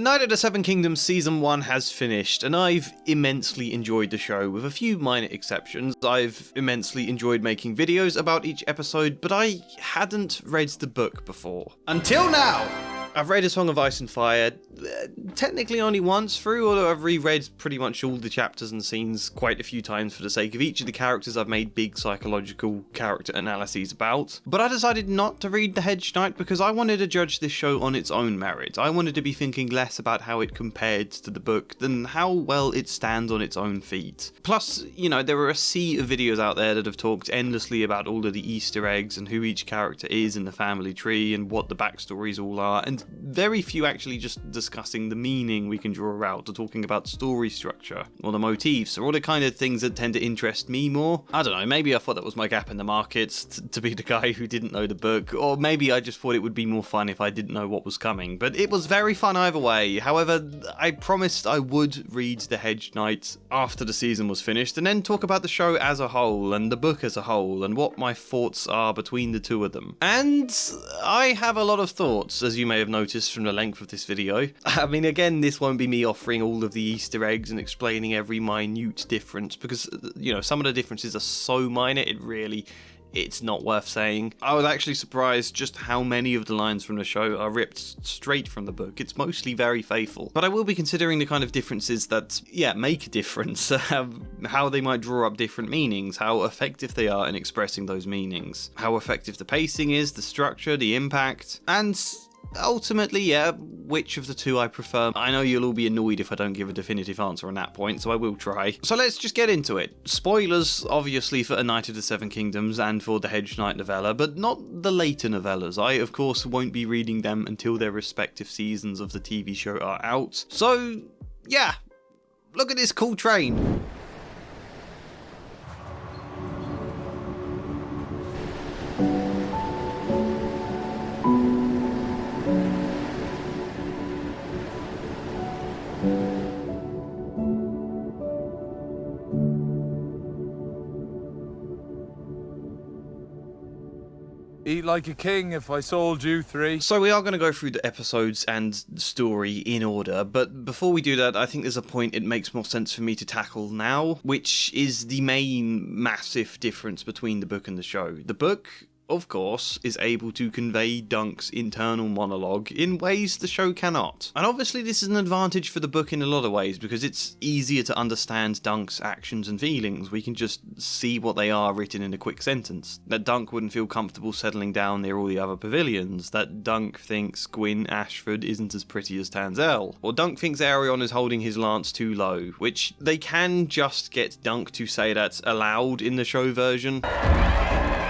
Knight of the Seven Kingdoms Season 1 has finished, and I've immensely enjoyed the show, with a few minor exceptions. I've immensely enjoyed making videos about each episode, but I hadn't read the book before. Until now! I've read A Song of Ice and Fire, technically only once through, although I've reread pretty much all the chapters and scenes quite a few times for the sake of each of the characters I've made big psychological character analyses about. But I decided not to read The Hedge Knight because I wanted to judge this show on its own merit. I wanted to be thinking less about how it compared to the book than how well it stands on its own feet. Plus, you know, there are a sea of videos out there that have talked endlessly about all of the Easter eggs and who each character is in the family tree and what the backstories all are, and very few actually just discussing the meaning we can draw out, or talking about story structure, or the motifs, or all the kind of things that tend to interest me more. I don't know, maybe I thought that was my gap in the market, to be the guy who didn't know the book, or maybe I just thought it would be more fun if I didn't know what was coming, but it was very fun either way. However, I promised I would read The Hedge Knight after the season was finished, and then talk about the show as a whole, and the book as a whole, and what my thoughts are between the two of them. And I have a lot of thoughts, as you may have noticed from the length of this video. I mean, again, this won't be me offering all of the Easter eggs and explaining every minute difference, because, you know, some of the differences are so minor, it's not worth saying. I was actually surprised just how many of the lines from the show are ripped straight from the book. It's mostly very faithful. But I will be considering the kind of differences that, make a difference, how they might draw up different meanings, how effective they are in expressing those meanings, how effective the pacing is, the structure, the impact, and ultimately, which of the two I prefer. I know you'll all be annoyed if I don't give a definitive answer on that point, so I will try. So let's just get into it. Spoilers, obviously, for A Knight of the Seven Kingdoms and for the Hedge Knight novella, but not the later novellas. I, of course, won't be reading them until their respective seasons of the TV show are out. So, yeah, look at this cool train. Eat like a king if I sold you 3. So we are going to go through the episodes and story in order, but before we do that, I think there's a point it makes more sense for me to tackle now, which is the main massive difference between the book and the show. The book, of course, is able to convey Dunk's internal monologue in ways the show cannot. And obviously this is an advantage for the book in a lot of ways, because it's easier to understand Dunk's actions and feelings. We can just see what they are written in a quick sentence. That Dunk wouldn't feel comfortable settling down near all the other pavilions. That Dunk thinks Gwyn Ashford isn't as pretty as Tanzel. Or Dunk thinks Aerion is holding his lance too low, which they can just get Dunk to say that aloud in the show version.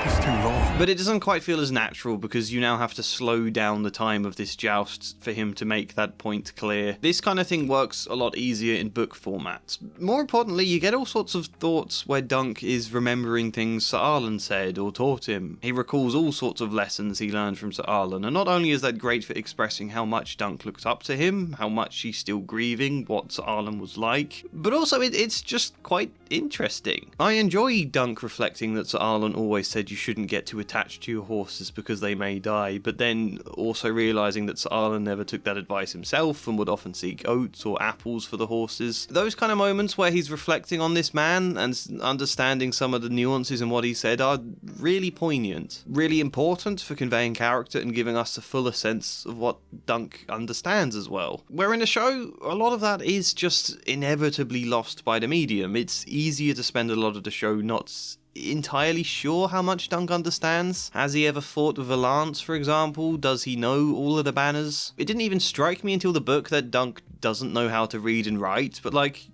It's too long. But it doesn't quite feel as natural, because you now have to slow down the time of this joust for him to make that point clear. This kind of thing works a lot easier in book format. More importantly, you get all sorts of thoughts where Dunk is remembering things Sir Arlen said or taught him. He recalls all sorts of lessons he learned from Sir Arlen, and not only is that great for expressing how much Dunk looked up to him, how much he's still grieving what Sir Arlen was like, but also it's just quite interesting. I enjoy Dunk reflecting that Sir Arlen always said you shouldn't get too attached to your horses because they may die, but then also realising that Sir Arlen never took that advice himself and would often seek oats or apples for the horses. Those kind of moments where he's reflecting on this man and understanding some of the nuances in what he said are really poignant, really important for conveying character and giving us a fuller sense of what Dunk understands as well. Where in the show, a lot of that is just inevitably lost by the medium. It's easier to spend a lot of the show not entirely sure how much Dunk understands. Has he ever fought with a lance, for example? Does he know all of the banners? It didn't even strike me until the book that Dunk doesn't know how to read and write, but like,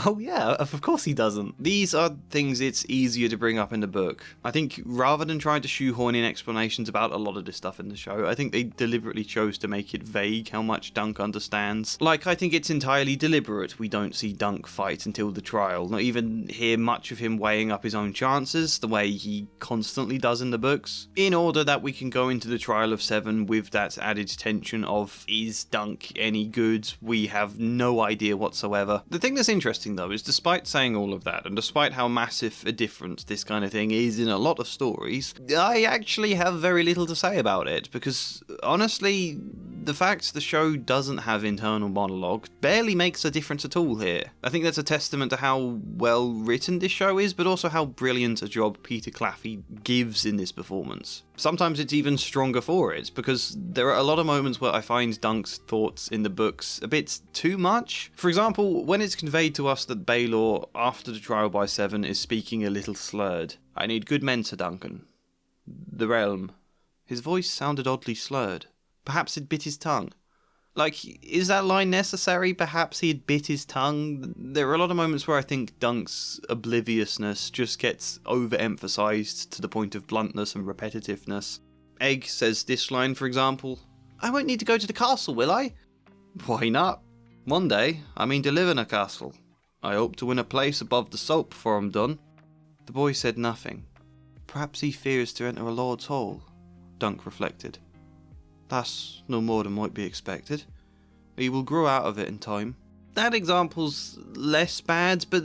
oh yeah, of course he doesn't. These are things it's easier to bring up in the book. I think rather than trying to shoehorn in explanations about a lot of this stuff in the show, I think they deliberately chose to make it vague how much Dunk understands. Like, I think it's entirely deliberate we don't see Dunk fight until the trial, not even hear much of him weighing up his own chances, the way he constantly does in the books, in order that we can go into the trial of 7 with that added tension of, is Dunk any good? We have no idea whatsoever. The thing that's interesting though is, despite saying all of that, and despite how massive a difference this kind of thing is in a lot of stories, I actually have very little to say about it, because honestly, the fact the show doesn't have internal monologue barely makes a difference at all here. I think that's a testament to how well written this show is, but also how brilliant a job Peter Claffey gives in this performance. Sometimes it's even stronger for it, because there are a lot of moments where I find Dunk's thoughts in the books a bit too much. For example, when it's conveyed to us that Baelor, after the trial by 7, is speaking a little slurred. "I need good men, Sir Duncan. The realm." His voice sounded oddly slurred. Perhaps he'd bit his tongue. Like, is that line necessary? Perhaps he had bit his tongue? There are a lot of moments where I think Dunk's obliviousness just gets overemphasized to the point of bluntness and repetitiveness. Egg says this line, for example, "I won't need to go to the castle, will I?" Why not? One day, I mean to live in a castle. I hope to win a place above the soap before I'm done. The boy said nothing. Perhaps he fears to enter a lord's hall, Dunk reflected. That's no more than might be expected. He will grow out of it in time. That example's less bad, but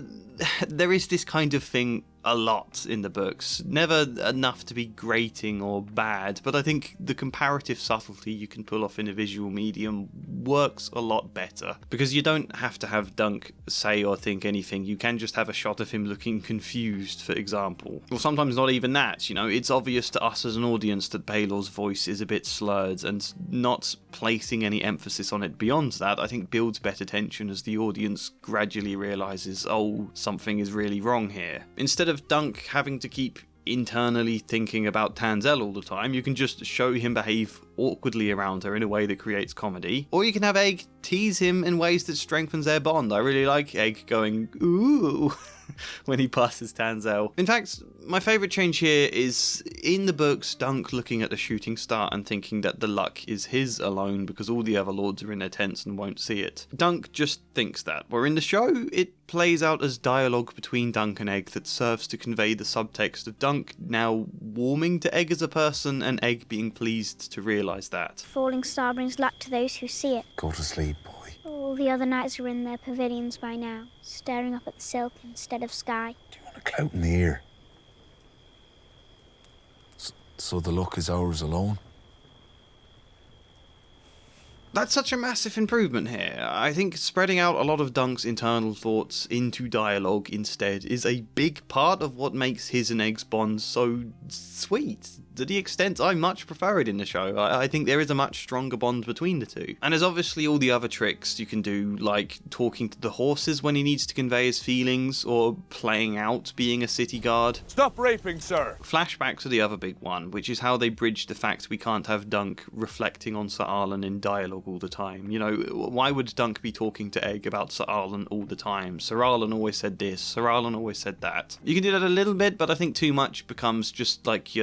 there is this kind of thing a lot in the books. Never enough to be grating or bad, but I think the comparative subtlety you can pull off in a visual medium works a lot better. Because you don't have to have Dunk say or think anything, you can just have a shot of him looking confused, for example. Or sometimes not even that, it's obvious to us as an audience that Baelor's voice is a bit slurred, and not placing any emphasis on it beyond that, I think builds better tension as the audience gradually realises, oh, something is really wrong here. Instead of Dunk having to keep internally thinking about Tanzel all the time, you can just show him behave awkwardly around her in a way that creates comedy. Or you can have Egg tease him in ways that strengthens their bond. I really like Egg going, ooh, when he passes Tanzel. In fact, my favourite change here is in the books, Dunk looking at the shooting star and thinking that the luck is his alone because all the other lords are in their tents and won't see it. Dunk just thinks that, where in the show, it plays out as dialogue between Dunk and Egg that serves to convey the subtext of Dunk now warming to Egg as a person and Egg being pleased to realise that. Falling star brings luck to those who see it. Go to sleep, boy. All the other knights are in their pavilions by now, staring up at the silk instead of sky. Do you want a clout in the ear? So the luck is ours alone? That's such a massive improvement here. I think spreading out a lot of Dunk's internal thoughts into dialogue instead is a big part of what makes his and Egg's bond so sweet, to the extent I much prefer it in the show. I think there is a much stronger bond between the two. And there's obviously all the other tricks you can do, like talking to the horses when he needs to convey his feelings, or playing out being a city guard. Stop raping, sir! Flashbacks are the other big one, which is how they bridge the fact we can't have Dunk reflecting on Sir Arlen in dialogue all the time. Why would Dunk be talking to Egg about Sir Arlen all the time? Sir Arlen always said this, Sir Arlen always said that. You can do that a little bit, but I think too much becomes just like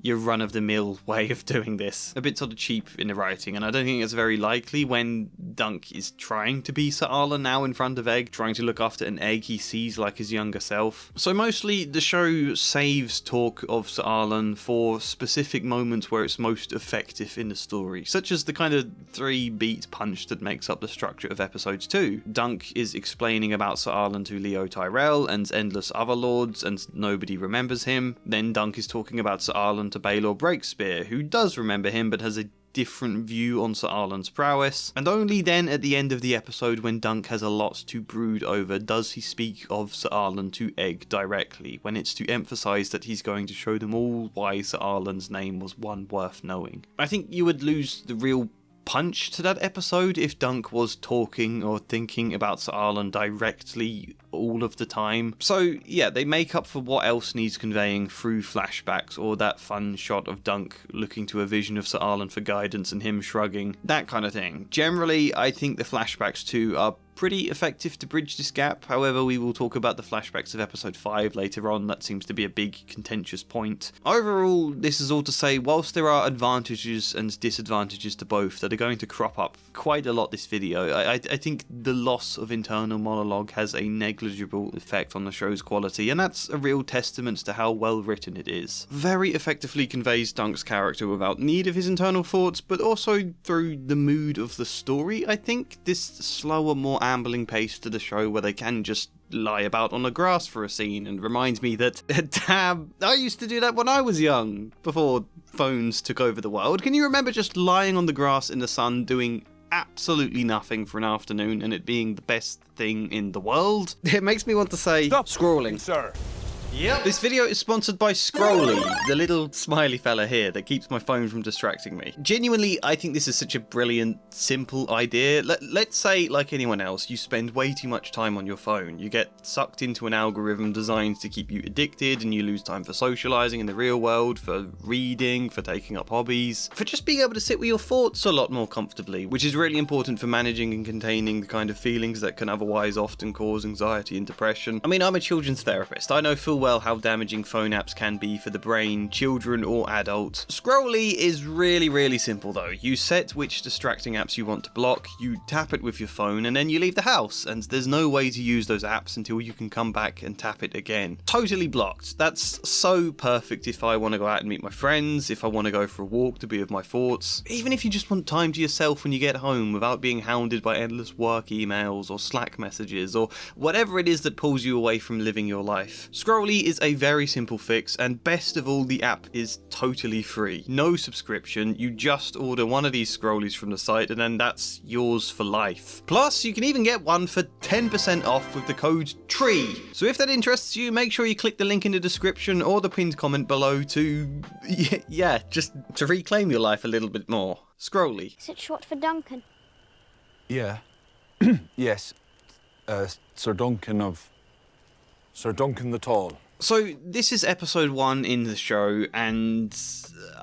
your run-of-the-mill way of doing this. A bit sort of cheap in the writing, and I don't think it's very likely when Dunk is trying to be Sir Arlen now in front of Egg, trying to look after an Egg he sees like his younger self. So mostly the show saves talk of Sir Arlen for specific moments where it's most effective in the story, such as the kind of 3-beat punch that makes up the structure of episode 2. Dunk is explaining about Sir Arlen to Leo Tyrell and endless other lords, and nobody remembers him. Then Dunk is talking about Sir Arlen to Baelor Breakspear, who does remember him but has a different view on Sir Arlen's prowess. And only then at the end of the episode, when Dunk has a lot to brood over, does he speak of Sir Arlen to Egg directly, when it's to emphasise that he's going to show them all why Sir Arlen's name was one worth knowing. I think you would lose the real punch to that episode if Dunk was talking or thinking about Sir Arlen directly all of the time. So yeah, they make up for what else needs conveying through flashbacks or that fun shot of Dunk looking to a vision of Sir Arlen for guidance and him shrugging, that kind of thing. Generally, I think the flashbacks too are pretty effective to bridge this gap. However, we will talk about the flashbacks of episode 5 later on. That seems to be a big contentious point. Overall, this is all to say, whilst there are advantages and disadvantages to both that are going to crop up quite a lot this video, I think the loss of internal monologue has a negligible effect on the show's quality, and that's a real testament to how well written it is. Very effectively conveys Dunk's character without need of his internal thoughts, but also through the mood of the story. I think this slower, more ambling pace to the show where they can just lie about on the grass for a scene, and reminds me that, damn, I used to do that when I was young, before phones took over the world. Can you remember just lying on the grass in the sun doing absolutely nothing for an afternoon and it being the best thing in the world? It makes me want to say, Stop scrolling. sir. Yep. This video is sponsored by Scrolly, the little smiley fella here that keeps my phone from distracting me. Genuinely, I think this is such a brilliant, simple idea. Let's say, like anyone else, you spend way too much time on your phone. You get sucked into an algorithm designed to keep you addicted, and you lose time for socializing in the real world, for reading, for taking up hobbies, for just being able to sit with your thoughts a lot more comfortably, which is really important for managing and containing the kind of feelings that can otherwise often cause anxiety and depression. I mean, I'm a children's therapist. I know full well how damaging phone apps can be for the brain, children or adults. Scrolly is really simple though. You set which distracting apps you want to block, you tap it with your phone, and then you leave the house, and there's no way to use those apps until you can come back and tap it again. Totally blocked. That's so perfect if I want to go out and meet my friends, if I want to go for a walk to be with my thoughts, even if you just want time to yourself when you get home without being hounded by endless work emails or Slack messages or whatever it is that pulls you away from living your life. Scrolly is a very simple fix, and best of all, the app is totally free. No subscription, you just order one of these Scrollies from the site and then that's yours for life. Plus, you can even get one for 10% off with the code TREE. So if that interests you, make sure you click the link in the description or the pinned comment below to, yeah, just to reclaim your life a little bit more. Scrolly. Is it short for Duncan? Yeah. Yes. Sir Duncan the Tall. So this is episode 1 in the show, and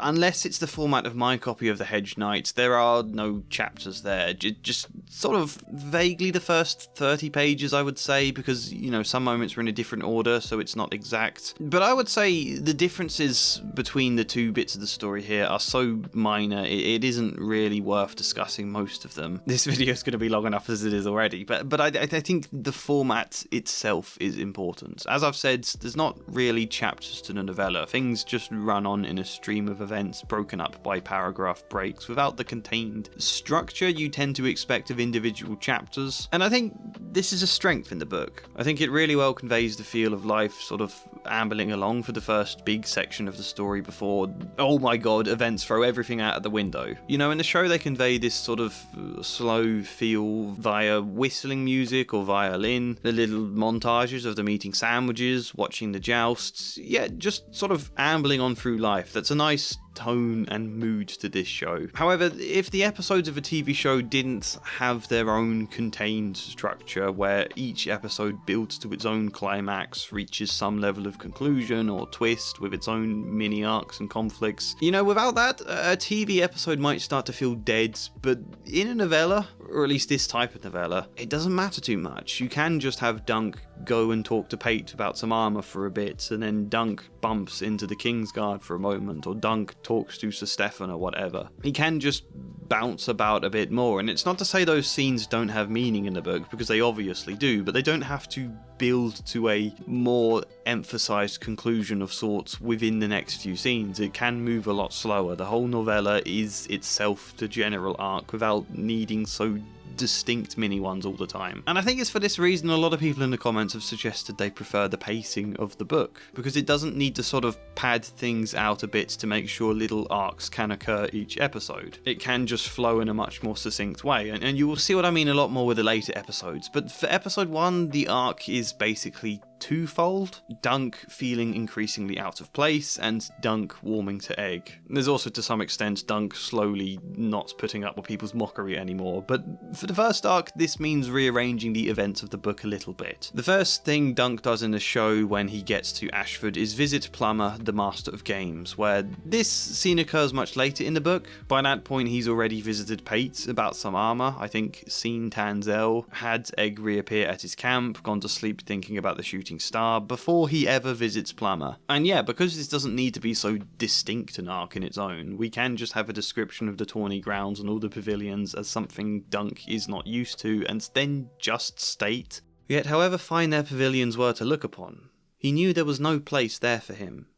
unless it's the format of my copy of the Hedge Knight, there are no chapters there. Just sort of vaguely the first 30 pages, I would say, because, you know, some moments are in a different order, so it's not exact. But I would say the differences between the two bits of the story here are so minor, it isn't really worth discussing most of them. This video is going to be long enough as it is already, but I think the format itself is important. As I've said, there's not really chapters to the novella. Things just run on in a stream of events broken up by paragraph breaks without the contained structure you tend to expect of individual chapters. And I think this is a strength in the book. I think it really well conveys the feel of life sort of ambling along for the first big section of the story before, oh my god, events throw everything out of the window. You know, in the show they convey this sort of slow feel via whistling music or violin, the little montages of them eating sandwiches, watching the jousts, yeah, just sort of ambling on through life. That's a nice tone and mood to this show. However, if the episodes of a TV show didn't have their own contained structure where each episode builds to its own climax, reaches some level of conclusion or twist with its own mini arcs and conflicts, you know, without that, a TV episode might start to feel dead. But in a novella, or at least this type of novella, it doesn't matter too much. You can just have Dunk go and talk to Pate about some armor for a bit, and then Dunk bumps into the Kingsguard for a moment, or Dunk talks to Sir Stefan or whatever. He can just bounce about a bit more, and it's not to say those scenes don't have meaning in the book, because they obviously do, but they don't have to build to a more emphasized conclusion of sorts within the next few scenes. It can move a lot slower. The whole novella is itself the general arc without needing so distinct mini ones all the time. And I think it's for this reason a lot of people in the comments have suggested they prefer the pacing of the book, because it doesn't need to sort of pad things out a bit to make sure little arcs can occur each episode. It can just flow in a much more succinct way, and you will see what I mean a lot more with the later episodes. But for episode 1, the arc is basically twofold: Dunk feeling increasingly out of place, and Dunk warming to Egg. There's also to some extent Dunk slowly not putting up with people's mockery anymore, but for the first arc this means rearranging the events of the book a little bit. The first thing Dunk does in the show when he gets to Ashford is visit Plumber, the Master of Games, where this scene occurs much later in the book. By that point he's already visited Pate about some armor, I think seen Tanzel, had Egg reappear at his camp, gone to sleep thinking about the shooting star before he ever visits Plumber. And yeah, because this doesn't need to be so distinct an arc in its own, we can just have a description of the tourney grounds and all the pavilions as something Dunk is not used to, and then just state. Yet however fine their pavilions were to look upon, he knew there was no place there for him.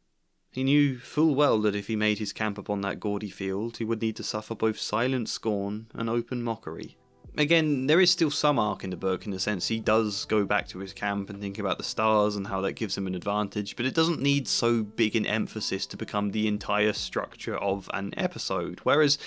He knew full well that if he made his camp upon that gaudy field, he would need to suffer both silent scorn and open mockery. Again, there is still some arc in the book in the sense he does go back to his camp and think about the stars and how that gives him an advantage, but it doesn't need so big an emphasis to become the entire structure of an episode. Whereas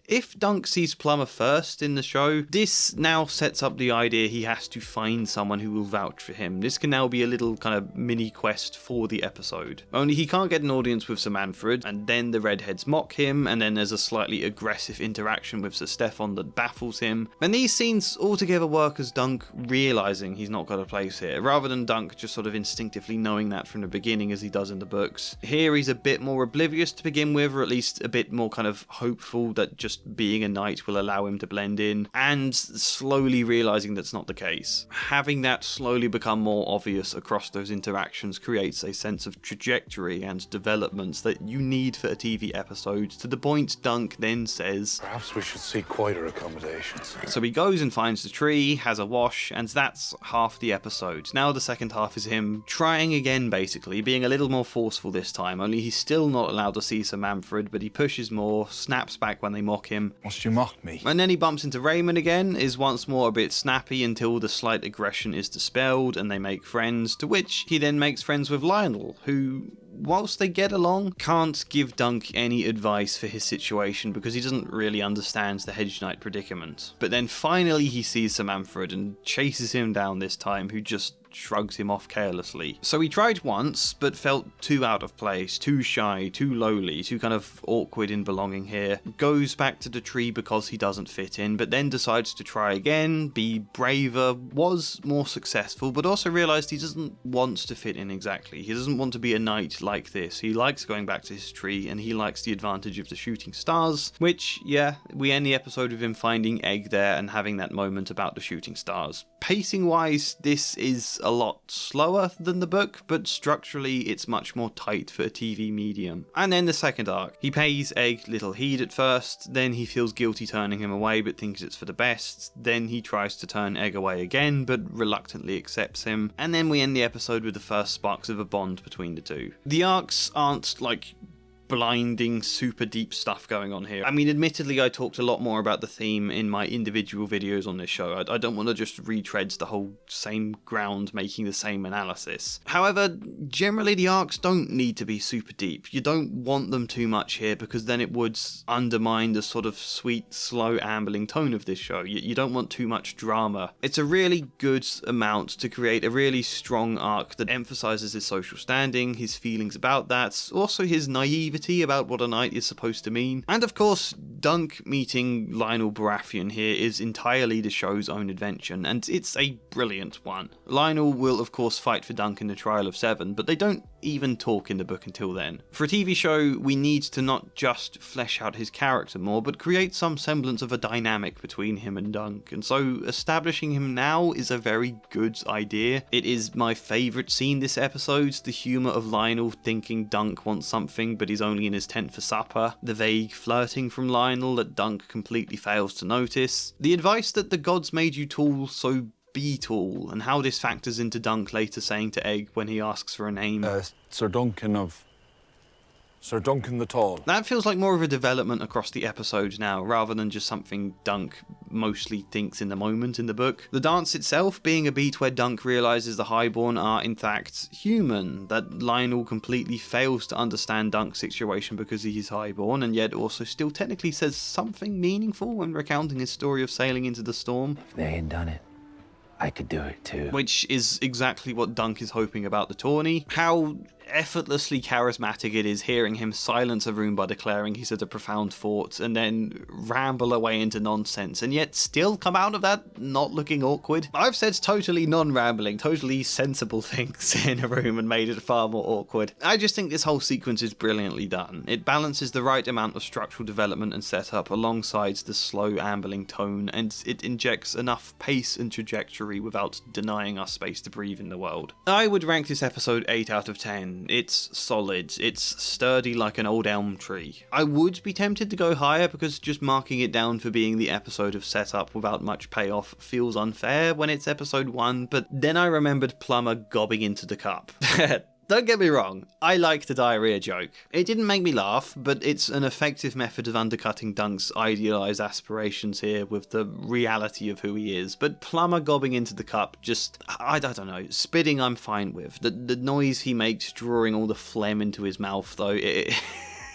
if Dunk sees Plumber first in the show, this now sets up the idea he has to find someone who will vouch for him. This can now be a little kind of mini quest for the episode. Only he can't get an audience with Sir Manfred, and then the redheads mock him, and then there's a slightly aggressive interaction with Sir Stefan that baffles him. And these scenes altogether work as Dunk realising he's not got a place here, rather than Dunk just sort of instinctively knowing that from the beginning as he does in the books. Here he's a bit more oblivious to begin with, or at least a bit more kind of hopeful that just being a knight will allow him to blend in, and slowly realising that's not the case. Having that slowly become more obvious across those interactions creates a sense of trajectory and developments that you need for a TV episode, to the point Dunk then says, "Perhaps we should seek quieter accommodations." So he goes and finds the tree, has a wash, and that's half the episode. Now the second half is him trying again, basically, being a little more forceful this time, only he's still not allowed to see Sir Manfred, but he pushes more, snaps back when they mock him. "Must you mock me?" And then he bumps into Raymond again, is once more a bit snappy until the slight aggression is dispelled and they make friends, to which he then makes friends with Lionel, who, whilst they get along, can't give Dunk any advice for his situation because he doesn't really understand the Hedge Knight predicament. But then finally he sees Sir Manfred and chases him down this time, who just shrugs him off carelessly. So he tried once, but felt too out of place, too shy, too lowly, too kind of awkward in belonging here. Goes back to the tree because he doesn't fit in, but then decides to try again, be braver, was more successful, but also realised he doesn't want to fit in exactly. He doesn't want to be a knight like this. He likes going back to his tree, and he likes the advantage of the shooting stars, which, yeah, we end the episode with him finding Egg there and having that moment about the shooting stars. Pacing-wise, this is a lot slower than the book, but structurally it's much more tight for a TV medium. And then the second arc. He pays Egg little heed at first, then he feels guilty turning him away but thinks it's for the best, then he tries to turn Egg away again but reluctantly accepts him, and then we end the episode with the first sparks of a bond between the two. The arcs aren't like blinding, super deep stuff going on here. I mean, admittedly, I talked a lot more about the theme in my individual videos on this show. I don't want to just retread the whole same ground making the same analysis. However, generally the arcs don't need to be super deep. You don't want them too much here because then it would undermine the sort of sweet, slow, ambling tone of this show. You don't want too much drama. It's a really good amount to create a really strong arc that emphasises his social standing, his feelings about that, also his naivety about what a knight is supposed to mean. And of course, Dunk meeting Lionel Baratheon here is entirely the show's own invention, and it's a brilliant one. Lionel will of course fight for Dunk in the Trial of Seven, but they don't even talk in the book until then. For a TV show, we need to not just flesh out his character more, but create some semblance of a dynamic between him and Dunk, and so establishing him now is a very good idea. It is my favourite scene this episode, the humour of Lionel thinking Dunk wants something but he's only in his tent for supper, the vague flirting from Lionel that Dunk completely fails to notice, the advice that the gods made you tall, so be tall, and how this factors into Dunk later saying to Egg when he asks for a name, Sir Duncan the Tall. That feels like more of a development across the episodes now, rather than just something Dunk mostly thinks in the moment in the book. The dance itself being a beat where Dunk realises the Highborn are in fact human, that Lionel completely fails to understand Dunk's situation because he is Highborn, and yet also still technically says something meaningful when recounting his story of sailing into the storm. If they had done it, I could do it too. Which is exactly what Dunk is hoping about the tourney. How effortlessly charismatic it is hearing him silence a room by declaring he said a profound thought and then ramble away into nonsense and yet still come out of that not looking awkward. I've said totally non-rambling, totally sensible things in a room and made it far more awkward. I just think this whole sequence is brilliantly done. It balances the right amount of structural development and setup alongside the slow ambling tone, and it injects enough pace and trajectory without denying us space to breathe in the world. I would rank this episode 8 out of 10. It's solid, it's sturdy like an old elm tree. I would be tempted to go higher because just marking it down for being the episode of setup without much payoff feels unfair when it's episode 1, but then I remembered Plumber gobbing into the cup. Don't get me wrong, I like the diarrhea joke. It didn't make me laugh, but it's an effective method of undercutting Dunk's idealised aspirations here with the reality of who he is. But Plumber gobbing into the cup, just, I don't know, spitting I'm fine with. The noise he makes drawing all the phlegm into his mouth, though,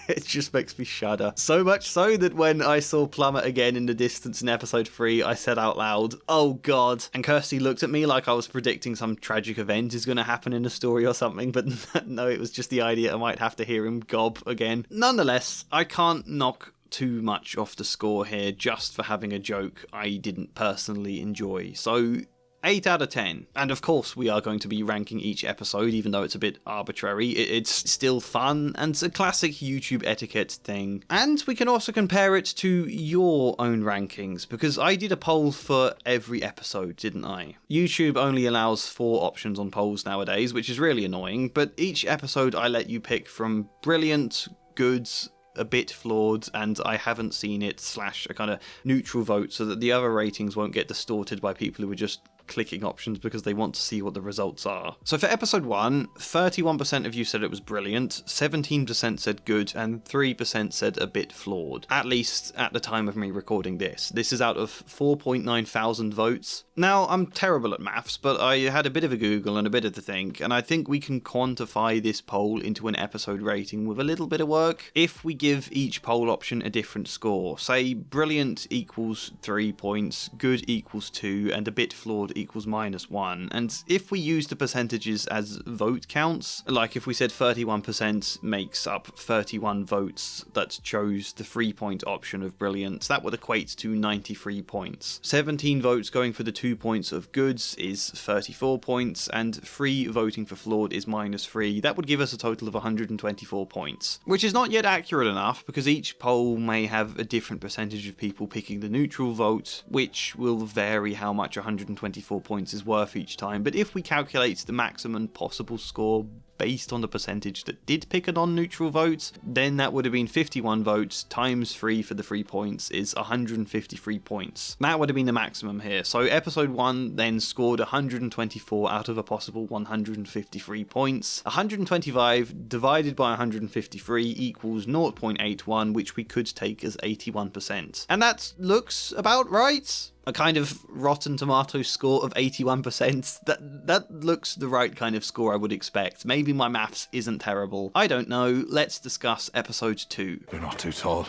it just makes me shudder. So much so that when I saw Plumber again in the distance in episode 3, I said out loud, "Oh god." And Kirsty looked at me like I was predicting some tragic event is going to happen in the story or something, but no, it was just the idea I might have to hear him gob again. Nonetheless, I can't knock too much off the score here just for having a joke I didn't personally enjoy. So 8 out of 10. And of course we are going to be ranking each episode, even though it's a bit arbitrary. It's still fun, and it's a classic YouTube etiquette thing. And we can also compare it to your own rankings, because I did a poll for every episode, didn't I? YouTube only allows 4 options on polls nowadays, which is really annoying, but each episode I let you pick from brilliant, good, a bit flawed, and I haven't seen it / a kind of neutral vote, so that the other ratings won't get distorted by people who are just clicking options because they want to see what the results are. So for episode 1, 31% of you said it was brilliant, 17% said good, and 3% said a bit flawed. At least at the time of me recording this. This is out of 4.9 thousand votes. Now, I'm terrible at maths, but I had a bit of a Google and a bit of a think, and I think we can quantify this poll into an episode rating with a little bit of work. If we give each poll option a different score, say brilliant equals 3 points, good equals 2, and a bit flawed equals -1, and if we use the percentages as vote counts, like if we said 31% makes up 31 votes that chose the 3-point option of brilliant, that would equate to 93 points. 17 votes going for the 2 points of goods is 34 points, and 3 voting for flawed is -3. That would give us a total of 124 points, which is not yet accurate enough because each poll may have a different percentage of people picking the neutral vote, which will vary how much 124 points is worth each time. But if we calculate the maximum possible score based on the percentage that did pick a non-neutral vote, then that would have been 51 votes times 3 for the 3 points is 153 points. That would have been the maximum here. So episode 1 then scored 124 out of a possible 153 points. 125 divided by 153 equals 0.81, which we could take as 81%. And that looks about right. A kind of Rotten Tomatoes score of 81%. That looks the right kind of score I would expect. Maybe my maths isn't terrible. I don't know. Let's discuss episode 2. You're not too tall.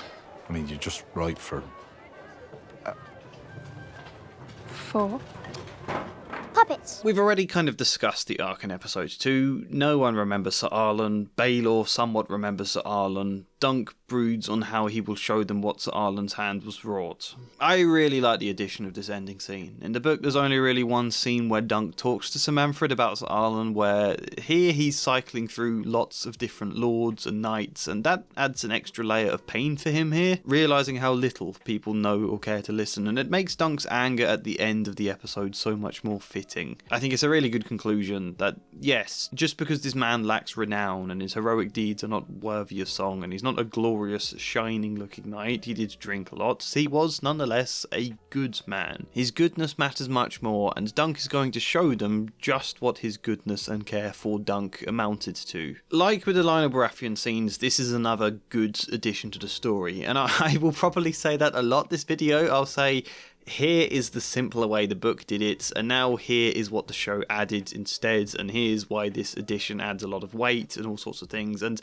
I mean, you're just right for... 4. Puppets. We've already kind of discussed the arc in episode 2. No one remembers Sir Arlen. Baylor somewhat remembers Sir Arlen. Dunk broods on how he will show them what Sir Arlen's hand was wrought. I really like the addition of this ending scene. In the book, there's only really one scene where Dunk talks to Sir Manfred about Sir Arlen, where here he's cycling through lots of different lords and knights, and that adds an extra layer of pain for him here, realising how little people know or care to listen, and it makes Dunk's anger at the end of the episode so much more fitting. I think it's a really good conclusion that, yes, just because this man lacks renown and his heroic deeds are not worthy of song, and he's not a glorious, shining-looking knight, he did drink a lot, he was nonetheless a good man. His goodness matters much more, and Dunk is going to show them just what his goodness and care for Dunk amounted to. Like with the Lionel Baratheon scenes, this is another good addition to the story, and I will probably say that a lot this video. I'll say, here is the simpler way the book did it, and now here is what the show added instead, and here's why this addition adds a lot of weight and all sorts of things, and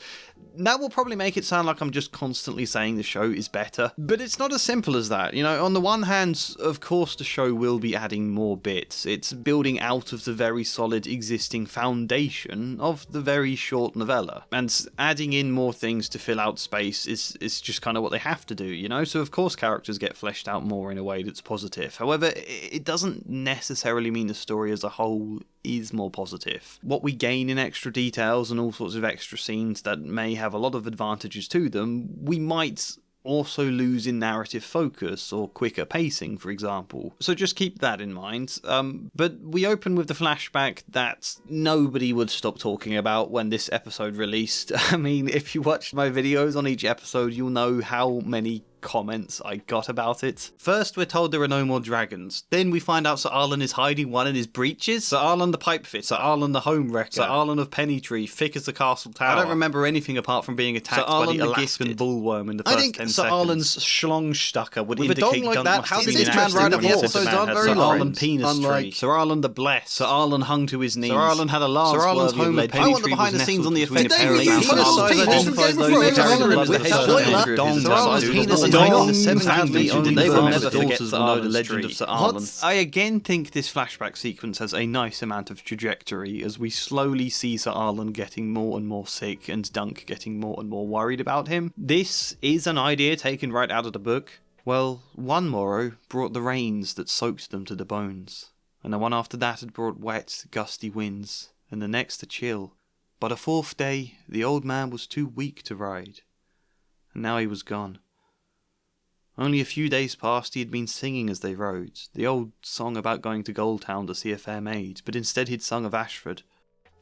that will probably make it sound like I'm just constantly saying the show is better, but it's not as simple as that. You know, on the one hand, of course the show will be adding more bits. It's building out of the very solid existing foundation of the very short novella, and adding in more things to fill out space is just kind of what they have to do, you know, so of course characters get fleshed out more in a way that's positive. However, it doesn't necessarily mean the story as a whole is more positive. What we gain in extra details and all sorts of extra scenes that may have a lot of advantages to them, we might also lose in narrative focus or quicker pacing, for example. So just keep that in mind. But we open with the flashback that nobody would stop talking about when this episode released. I mean, if you watched my videos on each episode, you'll know how many comments I got about it. First, we're told there are no more dragons. Then we find out Sir Arlen is hiding one in his breeches. Sir Arlen the pipe fitter, Sir Arlen the home wrecker, Sir Arlen of Pennytree, thick as the castle tower. I don't remember anything apart from being attacked by the Alaskan bullworm in the first 10 seconds. I think Sir Arlen's schlongstucker would indicate like Dunk that, must how have did been this man ride a horse? Sir Arlen penis tree, Sir Arlen the blessed, Sir Arlen hung to his knees, Sir Arlen had a lance, Sir Arlen's home of Pennytree. I want the behind the scenes on the effect. Sir Arlen's penis is not the seven family only they will never forget the legend of Sir Arlen. I again think this flashback sequence has a nice amount of trajectory as we slowly see Sir Arlen getting more and more sick and Dunk getting more and more worried about him. This is an idea taken right out of the book. Well, one morrow brought the rains that soaked them to the bones, and the one after that had brought wet, gusty winds, and the next a chill. But a fourth day, the old man was too weak to ride, and now he was gone. Only a few days past he had been singing as they rode, the old song about going to Goldtown to see a fair maid, but instead he'd sung of Ashford.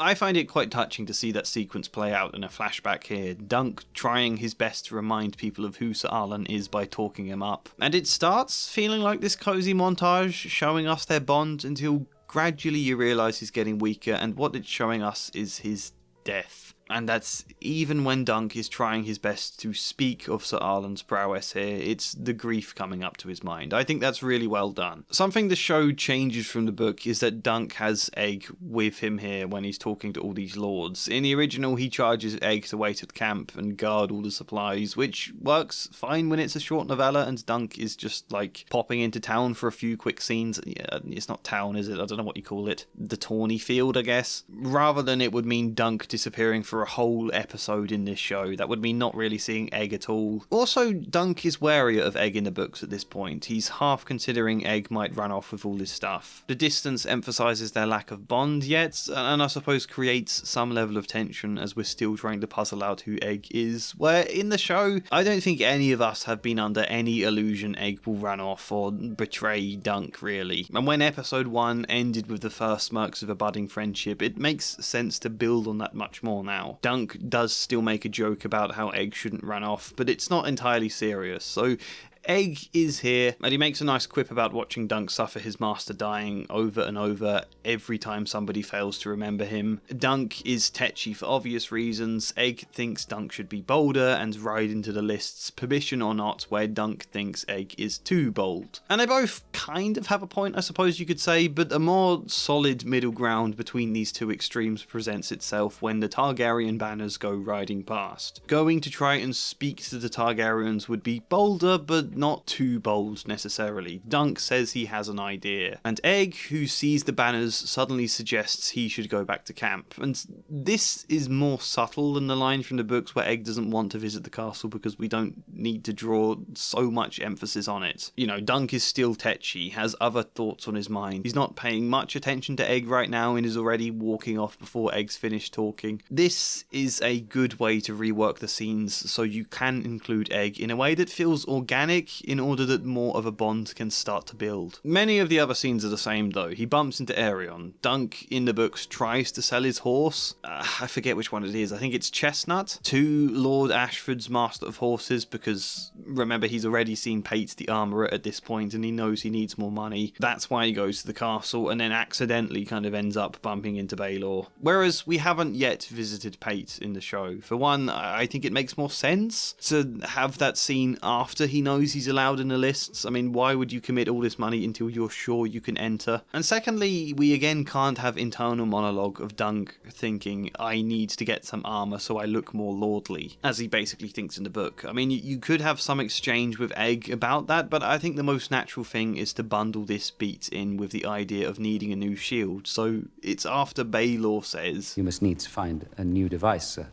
I find it quite touching to see that sequence play out in a flashback here, Dunk trying his best to remind people of who Sir Arlen is by talking him up. And it starts feeling like this cosy montage, showing us their bond until gradually you realise he's getting weaker, and what it's showing us is his death. And that's even when Dunk is trying his best to speak of Sir Arlen's prowess here, it's the grief coming up to his mind. I think that's really well done. Something the show changes from the book is that Dunk has Egg with him here when he's talking to all these lords. In the original, he charges Egg to wait at camp and guard all the supplies, which works fine when it's a short novella and Dunk is just like popping into town for a few quick scenes. Yeah, it's not town, is it? I don't know what you call it. The tawny field, I guess. Rather than it would mean Dunk disappearing for a whole episode in this show. That would mean not really seeing Egg at all. Also, Dunk is wary of Egg in the books at this point. He's half considering Egg might run off with all this stuff. The distance emphasises their lack of bond yet, and I suppose creates some level of tension as we're still trying to puzzle out who Egg is, where in the show, I don't think any of us have been under any illusion Egg will run off or betray Dunk, really. And when episode 1 ended with the first smirks of a budding friendship, it makes sense to build on that much more now. Dunk does still make a joke about how Egg shouldn't run off, but it's not entirely serious, so Egg is here, and he makes a nice quip about watching Dunk suffer his master dying over and over every time somebody fails to remember him. Dunk is tetchy for obvious reasons. Egg thinks Dunk should be bolder and ride into the lists, permission or not, where Dunk thinks Egg is too bold. And they both kind of have a point, I suppose you could say, but a more solid middle ground between these two extremes presents itself when the Targaryen banners go riding past. Going to try and speak to the Targaryens would be bolder, but not too bold necessarily. Dunk says he has an idea, and Egg, who sees the banners, suddenly suggests he should go back to camp. And this is more subtle than the line from the books where Egg doesn't want to visit the castle because we don't need to draw so much emphasis on it. You know, Dunk is still tetchy, has other thoughts on his mind. He's not paying much attention to Egg right now and is already walking off before Egg's finished talking. This is a good way to rework the scenes so you can include Egg in a way that feels organic in order that more of a bond can start to build. Many of the other scenes are the same though. He bumps into Aerion. Dunk in the books tries to sell his horse. I forget which one it is. I think it's Chestnut to Lord Ashford's master of horses because remember he's already seen Pate the armourer at this point and he knows he needs more money. That's why he goes to the castle and then accidentally kind of ends up bumping into Baelor. Whereas we haven't yet visited Pate in the show. For one, I think it makes more sense to have that scene after he knows he's allowed in the lists. I mean, why would you commit all this money until you're sure you can enter? And secondly, we again can't have internal monologue of Dunk thinking, I need to get some armour so I look more lordly, as he basically thinks in the book. I mean, you could have some exchange with Egg about that, but I think the most natural thing is to bundle this beat in with the idea of needing a new shield. So it's after Baelor says, You must needs find a new device, sir.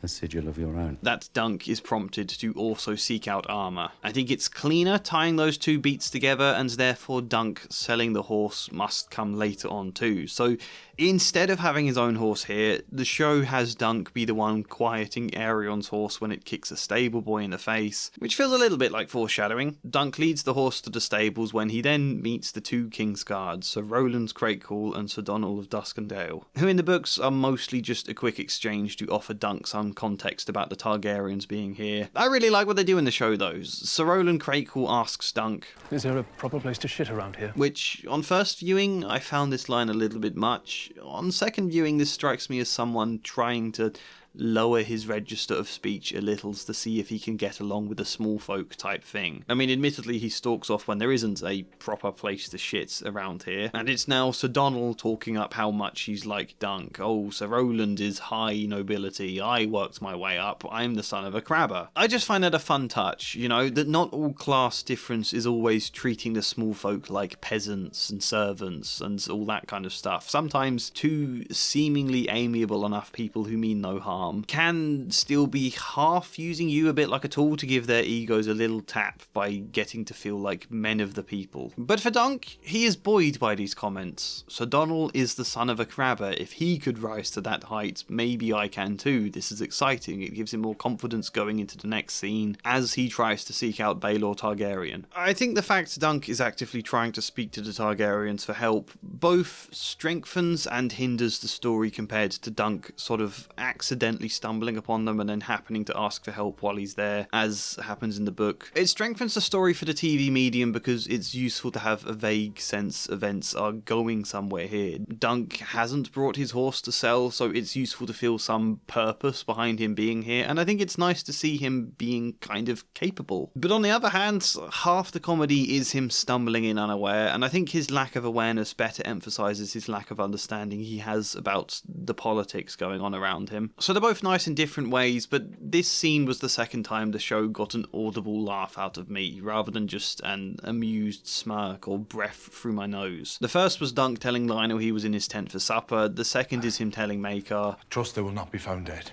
A sigil of your own. That Dunk is prompted to also seek out armour. I think it's cleaner tying those two beats together, and therefore Dunk selling the horse must come later on too. So instead of having his own horse here, the show has Dunk be the one quieting Aerion's horse when it kicks a stable boy in the face, which feels a little bit like foreshadowing. Dunk leads the horse to the stables when he then meets the two King's Guards, Sir Roland's Crakehall and Sir Donald of Duskendale, who in the books are mostly just a quick exchange to offer Dunk some some context about the Targaryens being here. I really like what they do in the show though. Sir Roland Crakehall asks Dunk, "Is there a proper place to shit around here?" which, on first viewing, I found this line a little bit much. On second viewing, this strikes me as someone trying to lower his register of speech a little to see if he can get along with the small folk type thing. I mean, admittedly, he stalks off when there isn't a proper place to shit around here, and it's now Sir Donald talking up how much he's like Dunk. Oh, Sir Roland is high nobility, I worked my way up, I'm the son of a crabber. I just find that a fun touch, you know, that not all class difference is always treating the small folk like peasants and servants and all that kind of stuff. Sometimes two seemingly amiable enough people who mean no harm can still be half using you a bit like a tool to give their egos a little tap by getting to feel like men of the people. But for Dunk, he is buoyed by these comments. Sir Donald is the son of a crabber. If he could rise to that height, maybe I can too. This is exciting. It gives him more confidence going into the next scene as he tries to seek out Baelor Targaryen. I think the fact Dunk is actively trying to speak to the Targaryens for help both strengthens and hinders the story compared to Dunk sort of accidentally stumbling upon them and then happening to ask for help while he's there, as happens in the book. It strengthens the story for the TV medium because it's useful to have a vague sense events are going somewhere here. Dunk hasn't brought his horse to sell, so it's useful to feel some purpose behind him being here, and I think it's nice to see him being kind of capable. But on the other hand, half the comedy is him stumbling in unaware, and I think his lack of awareness better emphasises his lack of understanding he has about the politics going on around him. So they're both nice in different ways, but this scene was the second time the show got an audible laugh out of me, rather than just an amused smirk or breath through my nose. The first was Dunk telling Lionel he was in his tent for supper, the second is him telling Maekar, Trust they will not be found dead.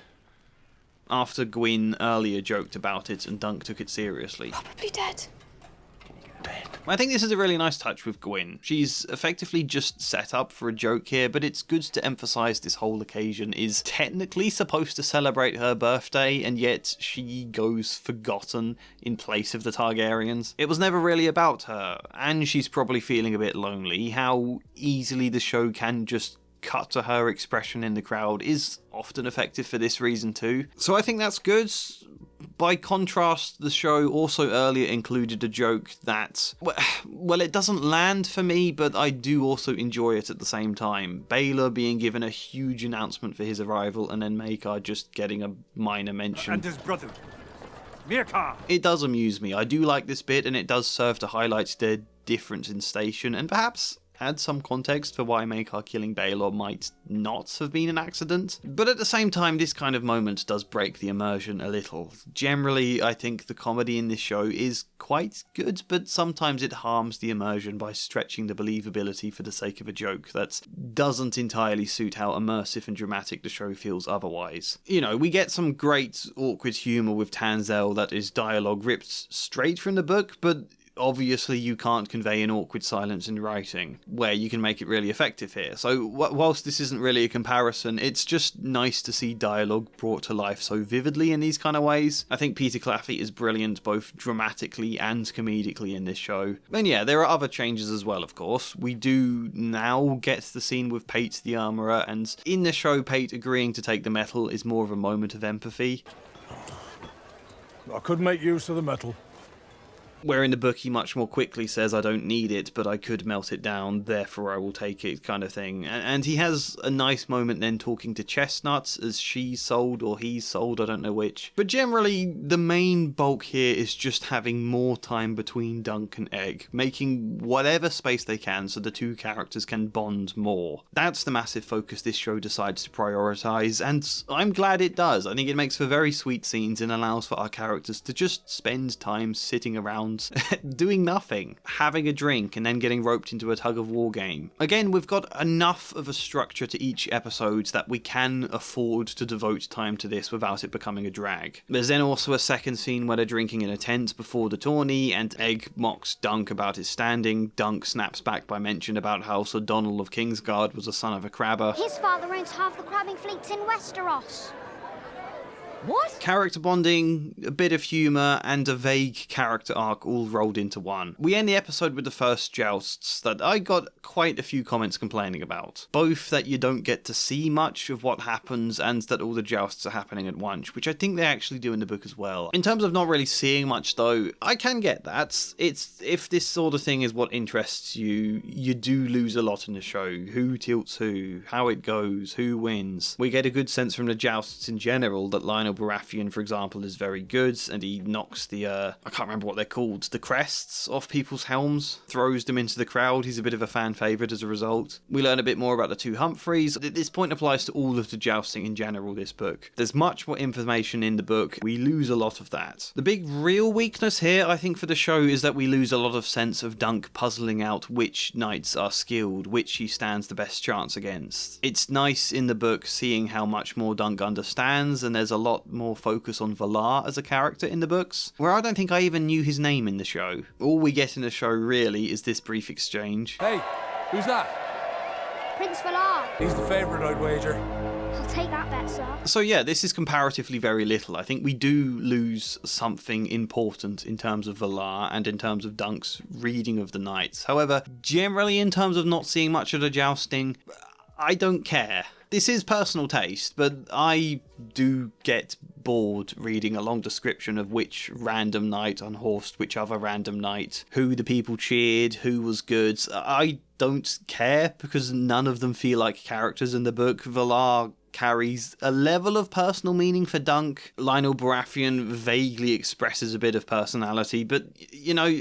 after Gwyn earlier joked about it and Dunk took it seriously. Probably dead. I think this is a really nice touch with Gwyn. She's effectively just set up for a joke here, but it's good to emphasise this whole occasion is technically supposed to celebrate her birthday, and yet she goes forgotten in place of the Targaryens. It was never really about her, and she's probably feeling a bit lonely. How easily the show can just cut to her expression in the crowd is often effective for this reason too. So I think that's good. By contrast, the show also earlier included a joke that, well, it doesn't land for me, but I do also enjoy it at the same time. Baelor being given a huge announcement for his arrival, and then Maekar just getting a minor mention. And his brother, Maekar. It does amuse me. I do like this bit, and it does serve to highlight their difference in station, and perhaps add some context for why Maekar killing Baelor might not have been an accident. But at the same time, this kind of moment does break the immersion a little. Generally, I think the comedy in this show is quite good, but sometimes it harms the immersion by stretching the believability for the sake of a joke that doesn't entirely suit how immersive and dramatic the show feels otherwise. You know, we get some great awkward humour with Tanzel that is dialogue ripped straight from the book, but obviously you can't convey an awkward silence in writing, where you can make it really effective here. So whilst this isn't really a comparison, it's just nice to see dialogue brought to life so vividly in these kind of ways. I think Peter Claffey is brilliant both dramatically and comedically in this show. And yeah, there are other changes as well, of course. We do now get the scene with Pate the Armourer, and in the show Pate agreeing to take the metal is more of a moment of empathy. I could make use of the metal. Where in the book he much more quickly says, I don't need it, but I could melt it down, therefore I will take it, kind of thing. And he has a nice moment then talking to Chestnut as she's sold, or he's sold, I don't know which. But generally, the main bulk here is just having more time between Dunk and Egg, making whatever space they can so the two characters can bond more. That's the massive focus this show decides to prioritise, and I'm glad it does. I think it makes for very sweet scenes and allows for our characters to just spend time sitting around doing nothing, having a drink, and then getting roped into a tug-of-war game. Again, we've got enough of a structure to each episode that we can afford to devote time to this without it becoming a drag. There's then also a second scene where they're drinking in a tent before the tourney, and Egg mocks Dunk about his standing. Dunk snaps back by mention about how Sir Donald of Kingsguard was a son of a crabber. His father owns half the crabbing fleets in Westeros. What? Character bonding, a bit of humour, and a vague character arc all rolled into one. We end the episode with the first jousts that I got quite a few comments complaining about. Both that you don't get to see much of what happens and that all the jousts are happening at once, which I think they actually do in the book as well. In terms of not really seeing much though, I can get that. It's if this sort of thing is what interests you, you do lose a lot in the show. Who tilts who, how it goes, who wins. We get a good sense from the jousts in general that Lionel Baratheon, for example, is very good, and he knocks the, I can't remember what they're called, the crests off people's helms, throws them into the crowd. He's a bit of a fan favourite as a result. We learn a bit more about the two Humphreys. This point applies to all of the jousting in general, this book. There's much more information in the book. We lose a lot of that. The big real weakness here, I think, for the show is that we lose a lot of sense of Dunk puzzling out which knights are skilled, which he stands the best chance against. It's nice in the book seeing how much more Dunk understands, and there's a lot more focus on Valar as a character in the books, where I don't think I even knew his name in the show. All we get in the show really is this brief exchange. Hey, who's that? Prince Valar. He's the favourite, I'd wager. I'll take that bet, sir. So yeah, this is comparatively very little. I think we do lose something important in terms of Valar and in terms of Dunk's reading of the knights. However, generally in terms of not seeing much of the jousting, I don't care. This is personal taste, but I do get bored reading a long description of which random knight unhorsed which other random knight, who the people cheered, who was good. I don't care because none of them feel like characters in the book. Valar carries a level of personal meaning for Dunk. Lionel Baratheon vaguely expresses a bit of personality, but, you know,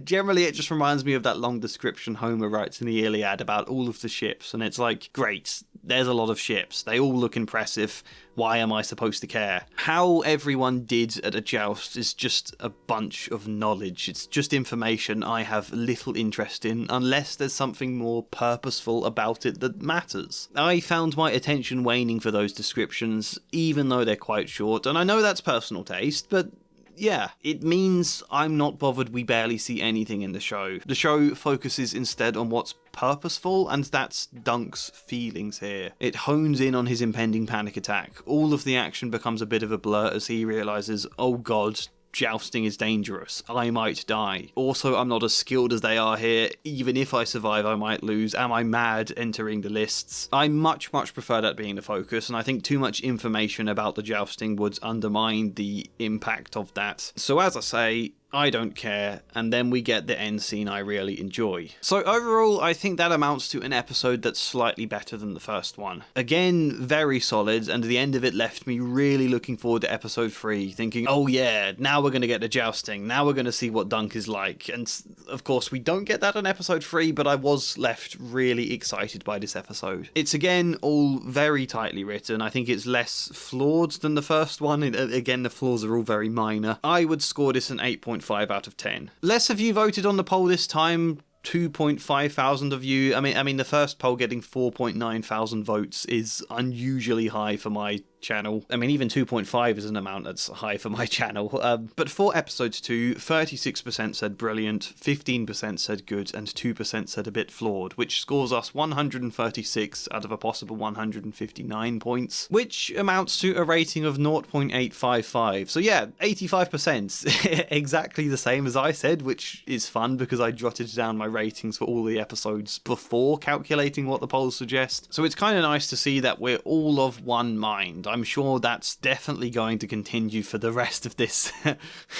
generally it just reminds me of that long description Homer writes in the Iliad about all of the ships, and it's like, great, there's a lot of ships. They all look impressive. Why am I supposed to care? How everyone did at a joust is just a bunch of knowledge. It's just information I have little interest in unless there's something more purposeful about it that matters. I found my attention waning for those descriptions, even though they're quite short, and I know that's personal taste, but yeah, it means I'm not bothered we barely see anything in the show. The show focuses instead on what's purposeful, and that's Dunk's feelings here. It hones in on his impending panic attack. All of the action becomes a bit of a blur as he realises, oh god, jousting is dangerous. I might die. Also, I'm not as skilled as they are here. Even if I survive, I might lose. Am I mad entering the lists? I much prefer that being the focus, and I think too much information about the jousting would undermine the impact of that. So as I say, I don't care, and then we get the end scene I really enjoy. So overall, I think that amounts to an episode that's slightly better than the first one. Again, very solid, and the end of it left me really looking forward to episode 3, thinking, oh yeah, now we're going to get the jousting, now we're going to see what Dunk is like. And of course, we don't get that in episode 3, but I was left really excited by this episode. It's again all very tightly written. I think it's less flawed than the first one. Again, the flaws are all very minor. I would score this an 8.5 out of 10. Less of you voted on the poll this time. 2.5 thousand of you. I mean, the first poll getting 4.9 thousand votes is unusually high for my channel. I mean, even 2.5 is an amount that's high for my channel. But for episode 2, 36% said brilliant, 15% said good, and 2% said a bit flawed, which scores us 136 out of a possible 159 points, which amounts to a rating of 0.855. So yeah, 85%. Exactly the same as I said, which is fun because I jotted down my ratings for all the episodes before calculating what the polls suggest. So it's kind of nice to see that we're all of one mind. I'm sure that's definitely going to continue for the rest of this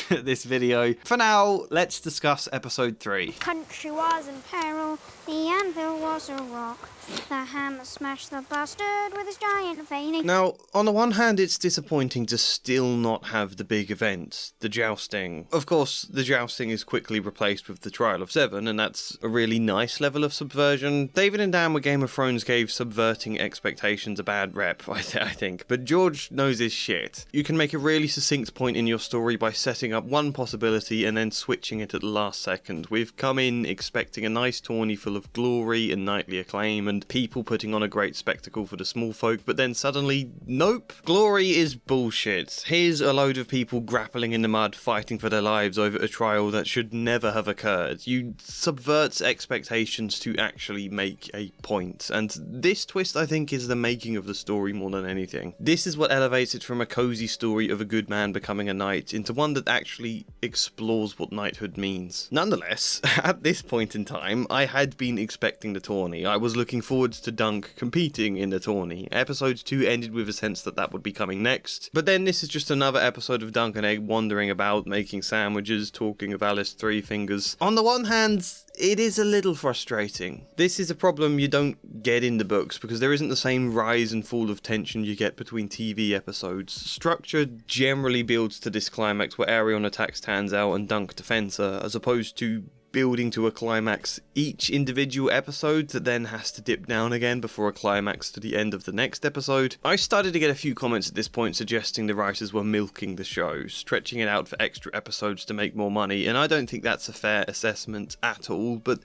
this video. For now, let's discuss episode 3. Country was in peril, the anvil was a rock. The hammer smashed the bastard with his giant veining. Now, on the one hand, it's disappointing to still not have the big event, the jousting. Of course, the jousting is quickly replaced with the Trial of Seven, and that's a really nice level of subversion. David and Dan with Game of Thrones gave subverting expectations a bad rep, I think, but George knows his shit. You can make a really succinct point in your story by setting up one possibility and then switching it at the last second. We've come in expecting a nice tourney full full of glory and knightly acclaim and people putting on a great spectacle for the small folk, but then suddenly, nope. Glory is bullshit. Here's a load of people grappling in the mud, fighting for their lives over a trial that should never have occurred. You subvert expectations to actually make a point, and this twist, I think, is the making of the story more than anything. This is what elevates it from a cozy story of a good man becoming a knight into one that actually explores what knighthood means. Nonetheless, at this point in time, I had been expecting the tourney. I was looking forward to Dunk competing in the tourney. Episode 2 ended with a sense that that would be coming next, but then this is just another episode of Dunk and Egg wandering about, making sandwiches, talking of Alice Three Fingers. On the one hand, it is a little frustrating. This is a problem you don't get in the books because there isn't the same rise and fall of tension you get between TV episodes. Structure generally builds to this climax where Arion attacks Tanzal and Dunk defends her, as opposed to building to a climax each individual episode that then has to dip down again before a climax to the end of the next episode. I started to get a few comments at this point suggesting the writers were milking the show, stretching it out for extra episodes to make more money, and I don't think that's a fair assessment at all, but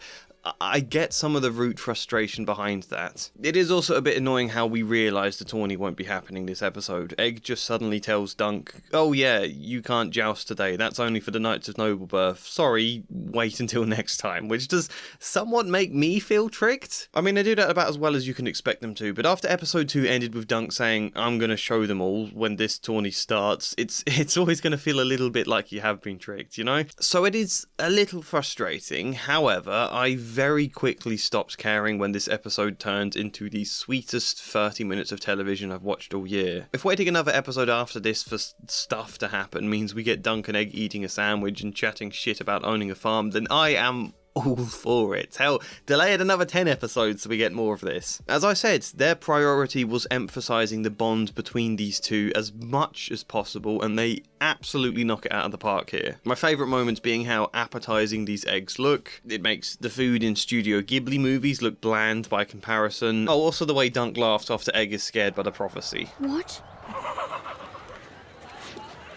I get some of the root frustration behind that. It is also a bit annoying how we realise the tourney won't be happening this episode. Egg just suddenly tells Dunk, "Oh yeah, you can't joust today, that's only for the Knights of Noble Birth. Sorry, wait until next time," which does somewhat make me feel tricked. I mean, they do that about as well as you can expect them to, but after episode 2 ended with Dunk saying, "I'm gonna show them all when this tourney starts," it's always gonna feel a little bit like you have been tricked, you know? So it is a little frustrating. However, I very quickly stopped caring when this episode turned into the sweetest 30 minutes of television I've watched all year. If waiting another episode after this for stuff to happen means we get Dunk and Egg eating a sandwich and chatting shit about owning a farm, then I am all for it. Hell, delay it another 10 episodes so we get more of this. As I said, their priority was emphasising the bond between these two as much as possible, and they absolutely knock it out of the park here. My favourite moments being how appetising these eggs look. It makes the food in Studio Ghibli movies look bland by comparison. Oh, also the way Dunk laughed after Egg is scared by the prophecy. What?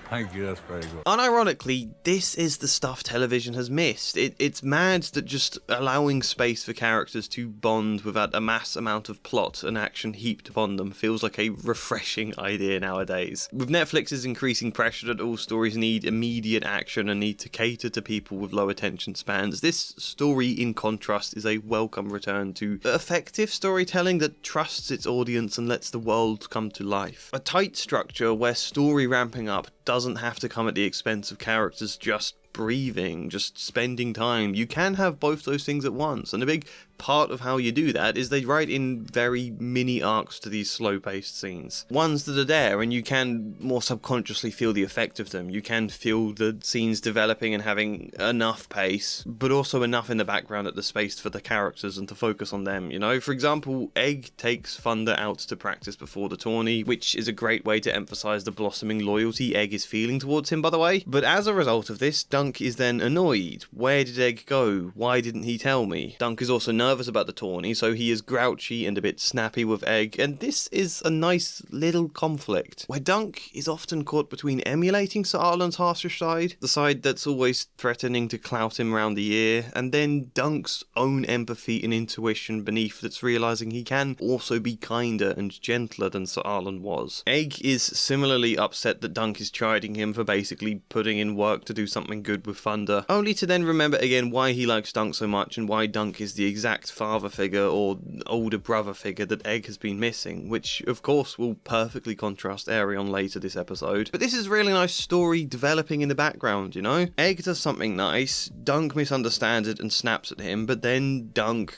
Thank you, that's very good. Unironically, this is the stuff television has missed. It's mad that just allowing space for characters to bond without a mass amount of plot and action heaped upon them feels like a refreshing idea nowadays. With Netflix's increasing pressure that all stories need immediate action and need to cater to people with low attention spans, this story, in contrast, is a welcome return to effective storytelling that trusts its audience and lets the world come to life. A tight structure where story ramping up doesn't have to come at the expense of characters just breathing, just spending time. You can have both those things at once, and a big part of how you do that is they write in very mini arcs to these slow-paced scenes. Ones that are there, and you can more subconsciously feel the effect of them. You can feel the scenes developing and having enough pace, but also enough in the background at the space for the characters and to focus on them, you know? For example, Egg takes Thunder out to practice before the tourney, which is a great way to emphasise the blossoming loyalty Egg is feeling towards him, by the way. But as a result of this, Dunk is then annoyed. Where did Egg go? Why didn't he tell me? Dunk is also nervous about the tourney, so he is grouchy and a bit snappy with Egg, and this is a nice little conflict, where Dunk is often caught between emulating Sir Arlan's harsher side, the side that's always threatening to clout him round the ear, and then Dunk's own empathy and intuition beneath that's realising he can also be kinder and gentler than Sir Arlan was. Egg is similarly upset that Dunk is chiding him for basically putting in work to do something good with Thunder, only to then remember again why he likes Dunk so much and why Dunk is the exact father figure or older brother figure that Egg has been missing, which of course will perfectly contrast Arion later this episode. But this is really nice story developing in the background, you know? Egg does something nice, Dunk misunderstands it and snaps at him, but then Dunk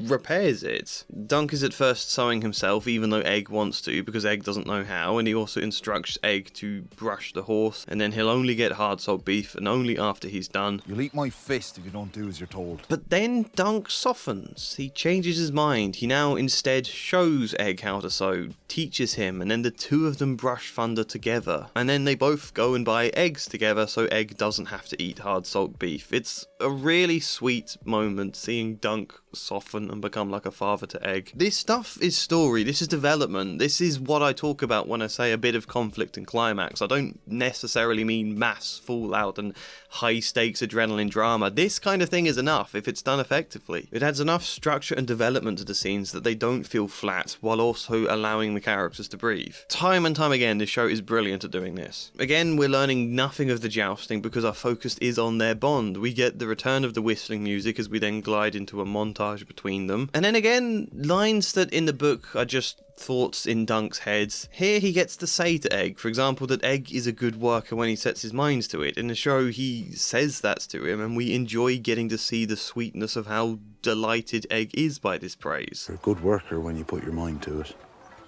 repairs it. Dunk is at first sewing himself, even though Egg wants to, because Egg doesn't know how, and he also instructs Egg to brush the horse, and then he'll only get hard salt beef, and only after he's done. You'll eat my fist if you don't do as you're told. But then Dunk softens. He changes his mind. He now instead shows Egg how to sew, teaches him, and then the two of them brush Thunder together. And then they both go and buy eggs together so Egg doesn't have to eat hard salt beef. It's a really sweet moment seeing Dunk soften soften and become like a father to Egg. This stuff is story, this is development, this is what I talk about when I say a bit of conflict and climax. I don't necessarily mean mass fallout and high stakes adrenaline drama. This kind of thing is enough if it's done effectively. It adds enough structure and development to the scenes that they don't feel flat, while also allowing the characters to breathe. Time and time again, this show is brilliant at doing this. Again, we're learning nothing of the jousting because our focus is on their bond. We get the return of the whistling music as we then glide into a montage between them. And then again, lines that in the book are just thoughts in Dunk's head. Here he gets to say to Egg, for example, that Egg is a good worker when he sets his mind to it. In the show, he says that to him, and we enjoy getting to see the sweetness of how delighted Egg is by this praise. You're a good worker when you put your mind to it.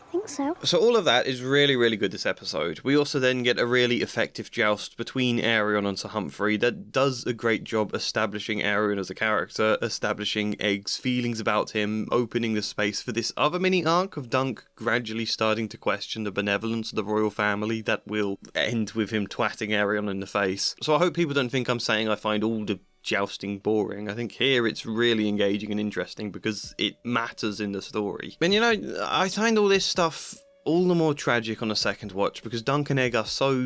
I think so. So all of that is really, really good this episode. We also then get a really effective joust between Arion and Sir Humphrey that does a great job establishing Arion as a character, establishing Egg's feelings about him, opening the space for this other mini arc of Dunk gradually starting to question the benevolence of the royal family that will end with him twatting Arion in the face. So I hope people don't think I'm saying I find all the jousting boring. I think here it's really engaging and interesting because it matters in the story. And you know, I find all this stuff all the more tragic on a second watch because Dunk and Egg are so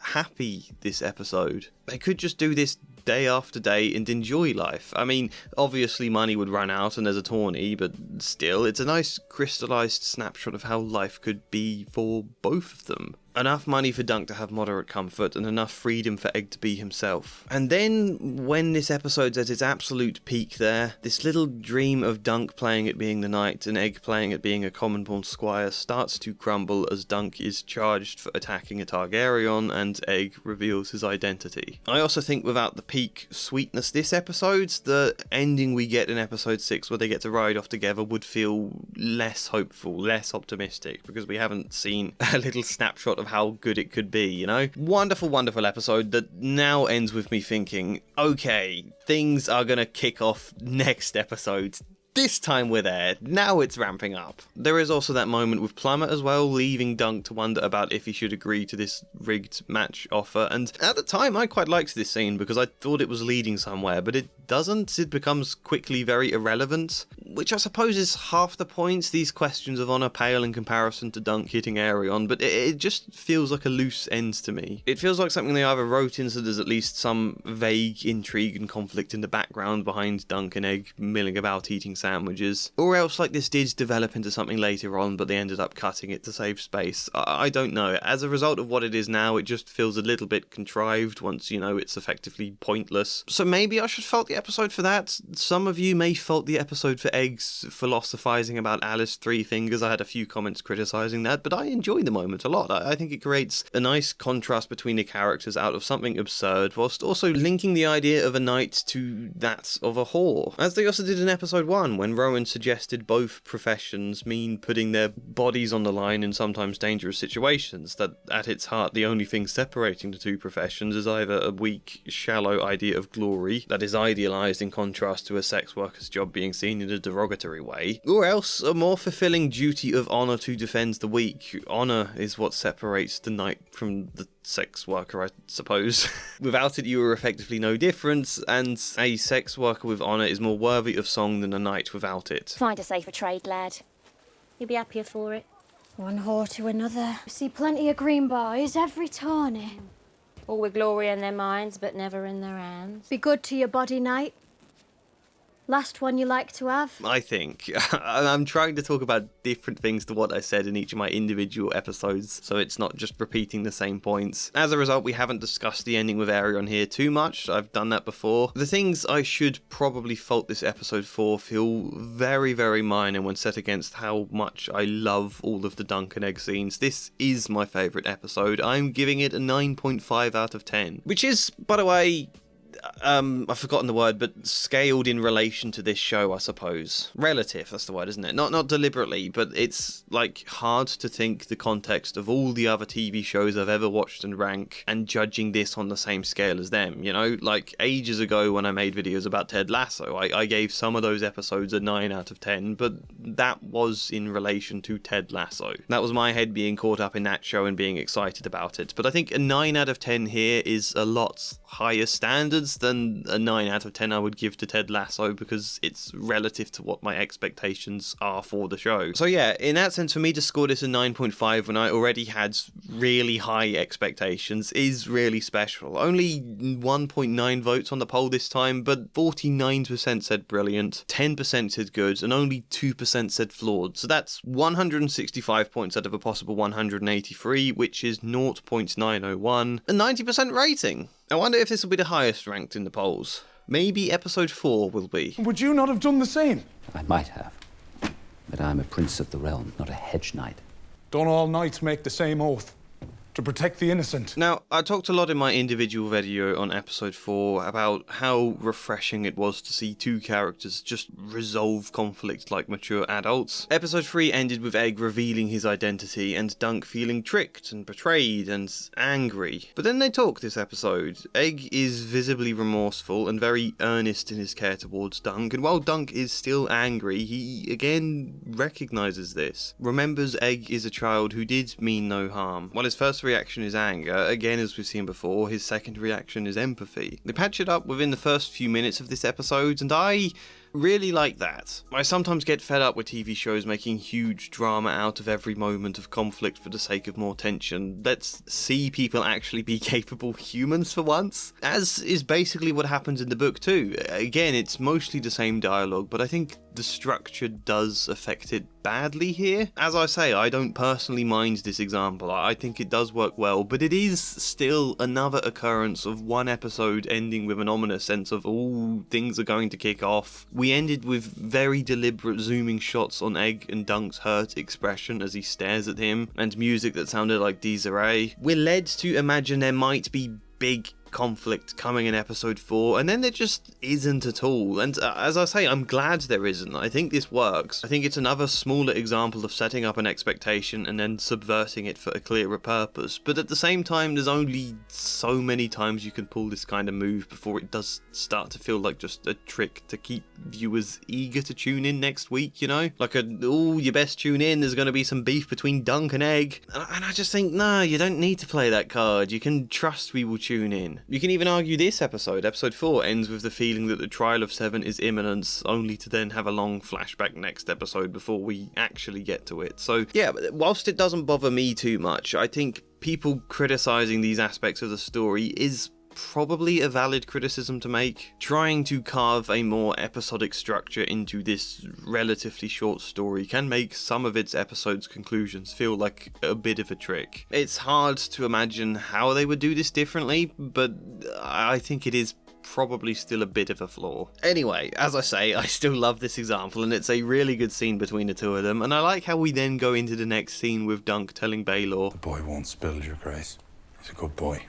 happy this episode. They could just do this day after day and enjoy life. I mean, obviously money would run out and there's a tourney, but still, it's a nice crystallized snapshot of how life could be for both of them. Enough money for Dunk to have moderate comfort and enough freedom for Egg to be himself. And then, when this episode's at its absolute peak there, this little dream of Dunk playing at being the knight and Egg playing at being a common-born squire starts to crumble as Dunk is charged for attacking a Targaryen and Egg reveals his identity. I also think without the peak sweetness this episode, the ending we get in episode 6 where they get to ride off together would feel less hopeful, less optimistic, because we haven't seen a little snapshot of how good it could be, you know? Wonderful, wonderful episode that now ends with me thinking, okay, things are gonna kick off next episode. This time we're there. Now it's ramping up. There is also that moment with Plummet as well, leaving Dunk to wonder about if he should agree to this rigged match offer. And at the time, I quite liked this scene because I thought it was leading somewhere, but it doesn't. It becomes quickly very irrelevant, which I suppose is half the point. These questions of honour pale in comparison to Dunk hitting Arion, but it just feels like a loose end to me. It feels like something they either wrote in so there's at least some vague intrigue and conflict in the background behind Dunk and Egg milling about eating sandwiches, or else like this did develop into something later on but they ended up cutting it to save space. I don't know. As a result of what it is now, it just feels a little bit contrived once you know it's effectively pointless. So maybe I should fault the episode for that. Some of you may fault the episode for Egg's philosophizing about Alice Three Fingers. I had a few comments criticizing that, but I enjoy the moment a lot. I think it creates a nice contrast between the characters out of something absurd whilst also linking the idea of a knight to that of a whore, as they also did in episode 1 when Rowan suggested both professions mean putting their bodies on the line in sometimes dangerous situations, that at its heart the only thing separating the two professions is either a weak, shallow idea of glory that is idealised in contrast to a sex worker's job being seen in a derogatory way, or else a more fulfilling duty of honour to defend the weak. Honour is what separates the knight from the sex worker, I suppose. Without it, you are effectively no different, and a sex worker with honour is more worthy of song than a knight without it. Find a safer trade, lad. You'll be happier for it. One whore to another. See plenty of green boys every tourney. All with glory in their minds, but never in their hands. Be good to your body, knight. Last one you like to have? I think. I'm trying to talk about different things to what I said in each of my individual episodes, so it's not just repeating the same points. As a result, we haven't discussed the ending with Arion here too much. I've done that before. The things I should probably fault this episode for feel very, very minor when set against how much I love all of the Dunk and Egg scenes. This is my favourite episode. I'm giving it a 9.5 out of 10, which is, by the way, I've forgotten the word, but scaled in relation to this show, I suppose. Relative, that's the word, isn't it? Not deliberately, but it's like hard to think the context of all the other TV shows I've ever watched and rank and judging this on the same scale as them, you know? Like ages ago when I made videos about Ted Lasso, I gave some of those episodes a 9 out of 10, but that was in relation to Ted Lasso. That was my head being caught up in that show and being excited about it. But I think a 9 out of 10 here is a lot higher standards expectations, then a 9 out of 10 I would give to Ted Lasso, because it's relative to what my expectations are for the show. So yeah, in that sense, for me to score this a 9.5 when I already had really high expectations is really special. Only 1.9 votes on the poll this time, but 49% said brilliant, 10% said good, and only 2% said flawed. So that's 165 points out of a possible 183, which is 0.901, a 90% rating. I wonder if this will be the highest ranked in the polls. Maybe episode 4 will be. Would you not have done the same? I might have. But I'm a prince of the realm, not a hedge knight. Don't all knights make the same oath? To protect the innocent? Now, I talked a lot in my individual video on episode 4 about how refreshing it was to see two characters just resolve conflict like mature adults. Episode 3 ended with Egg revealing his identity and Dunk feeling tricked and betrayed and angry. But then they talk this episode. Egg is visibly remorseful and very earnest in his care towards Dunk, and while Dunk is still angry, he again recognises this. Remembers Egg is a child who did mean no harm. While his first reaction is anger, again as we've seen before, his second reaction is empathy. They patch it up within the first few minutes of this episode, and I really like that. I sometimes get fed up with TV shows making huge drama out of every moment of conflict for the sake of more tension. Let's see people actually be capable humans for once, as is basically what happens in the book too. Again, it's mostly the same dialogue, but I think the structure does affect it badly here. As I say, I don't personally mind this example. I think it does work well, but it is still another occurrence of one episode ending with an ominous sense of, oh, things are going to kick off. We ended with very deliberate zooming shots on Egg and Dunk's hurt expression as he stares at him, and music that sounded like Desiree. We're led to imagine there might be big conflict coming in episode 4, and then there just isn't at all. And as I say, I'm glad there isn't. I think this works. I think it's another smaller example of setting up an expectation and then subverting it for a clearer purpose. But at the same time, there's only so many times you can pull this kind of move before it does start to feel like just a trick to keep viewers eager to tune in next week, you know? Like you best tune in, there's going to be some beef between Dunk and Egg. And I just think, no, you don't need to play that card. You can trust we will tune in. You can even argue this episode 4, ends with the feeling that the trial of 7 is imminent, only to then have a long flashback next episode before we actually get to it. So yeah, whilst it doesn't bother me too much, I think people criticising these aspects of the story is probably a valid criticism to make. Trying to carve a more episodic structure into this relatively short story can make some of its episodes' conclusions feel like a bit of a trick. It's hard to imagine how they would do this differently, but I think it is probably still a bit of a flaw. Anyway, as I say, I still love this example, and it's a really good scene between the two of them, and I like how we then go into the next scene with Dunk telling Baylor, The boy won't spill, your grace. He's a good boy.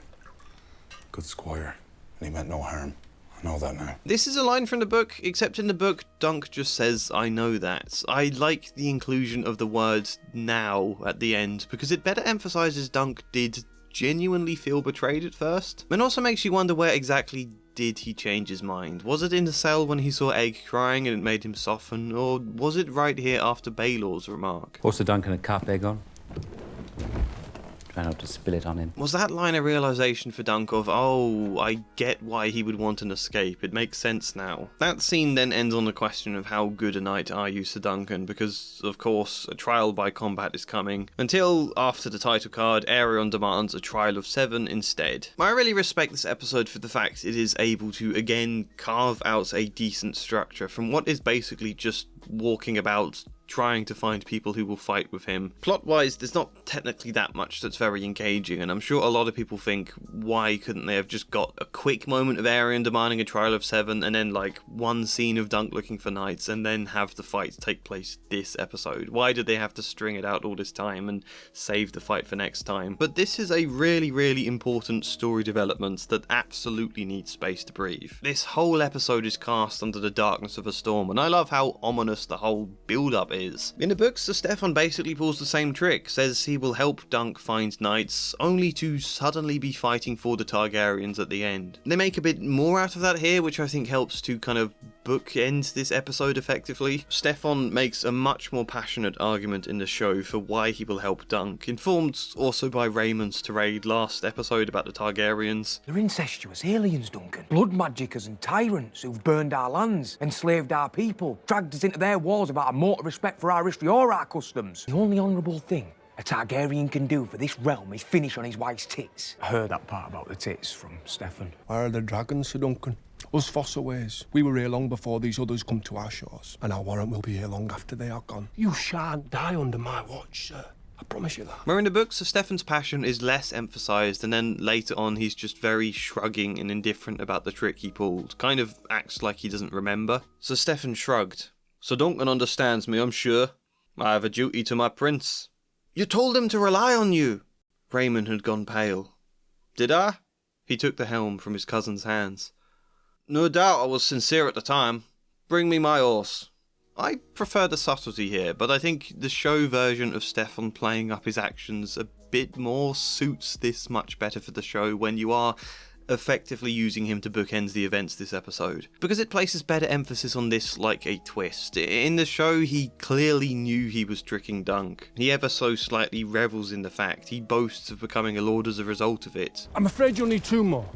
Good squire, and he meant no harm. I know that now. This is a line from the book, except in the book, Dunk just says, I know that. I like the inclusion of the word now at the end, because it better emphasises Dunk did genuinely feel betrayed at first, and also makes you wonder where exactly did he change his mind. Was it in the cell when he saw Egg crying and it made him soften, or was it right here after Baylor's remark? Also Duncan a cup egg on. Try not to spill it on him. Was that line a realisation for Dunk of, oh, I get why he would want an escape, it makes sense now. That scene then ends on the question of how good a knight are you, Sir Duncan, because, of course, a trial by combat is coming, until, after the title card, Aerion demands a trial of 7 instead. I really respect this episode for the fact it is able to, again, carve out a decent structure from what is basically just walking about trying to find people who will fight with him. Plot-wise, there's not technically that much that's very engaging, and I'm sure a lot of people think, why couldn't they have just got a quick moment of Aerion demanding a trial of 7, and then like one scene of Dunk looking for knights, and then have the fight take place this episode? Why did they have to string it out all this time and save the fight for next time? But this is a really, really important story development that absolutely needs space to breathe. This whole episode is cast under the darkness of a storm, and I love how ominous the whole build-up is. In the books, Sir Stefan basically pulls the same trick, says he will help Dunk find knights, only to suddenly be fighting for the Targaryens at the end. They make a bit more out of that here, which I think helps to kind of bookend this episode effectively. Stefan makes a much more passionate argument in the show for why he will help Dunk, informed also by Raymond's tirade last episode about the Targaryens. They're incestuous aliens, Duncan. Blood magicers and tyrants who've burned our lands, enslaved our people, dragged us into their wars without a mote of respect for our history or our customs. The only honourable thing a Targaryen can do for this realm is finish on his wife's tits. I heard that part about the tits from Stefan. Where are the dragons, Sir Duncan? Us Fossaways, we were here long before these others come to our shores, and our warrant will be here long after they are gone. You shan't die under my watch, sir. I promise you that. Where in the books, Stefan's passion is less emphasised, and then later on he's just very shrugging and indifferent about the trick he pulled, kind of acts like he doesn't remember. So Stefan shrugged. So Duncan understands me, I'm sure. I have a duty to my prince. You told him to rely on you. Raymond had gone pale. Did I? He took the helm from his cousin's hands. No doubt I was sincere at the time. Bring me my horse. I prefer the subtlety here, but I think the show version of Stefan playing up his actions a bit more suits this much better for the show when you are effectively using him to bookend the events this episode, because it places better emphasis on this like a twist. In the show, he clearly knew he was tricking Dunk. He ever so slightly revels in the fact. He boasts of becoming a lord as a result of it. I'm afraid you'll need 2 more.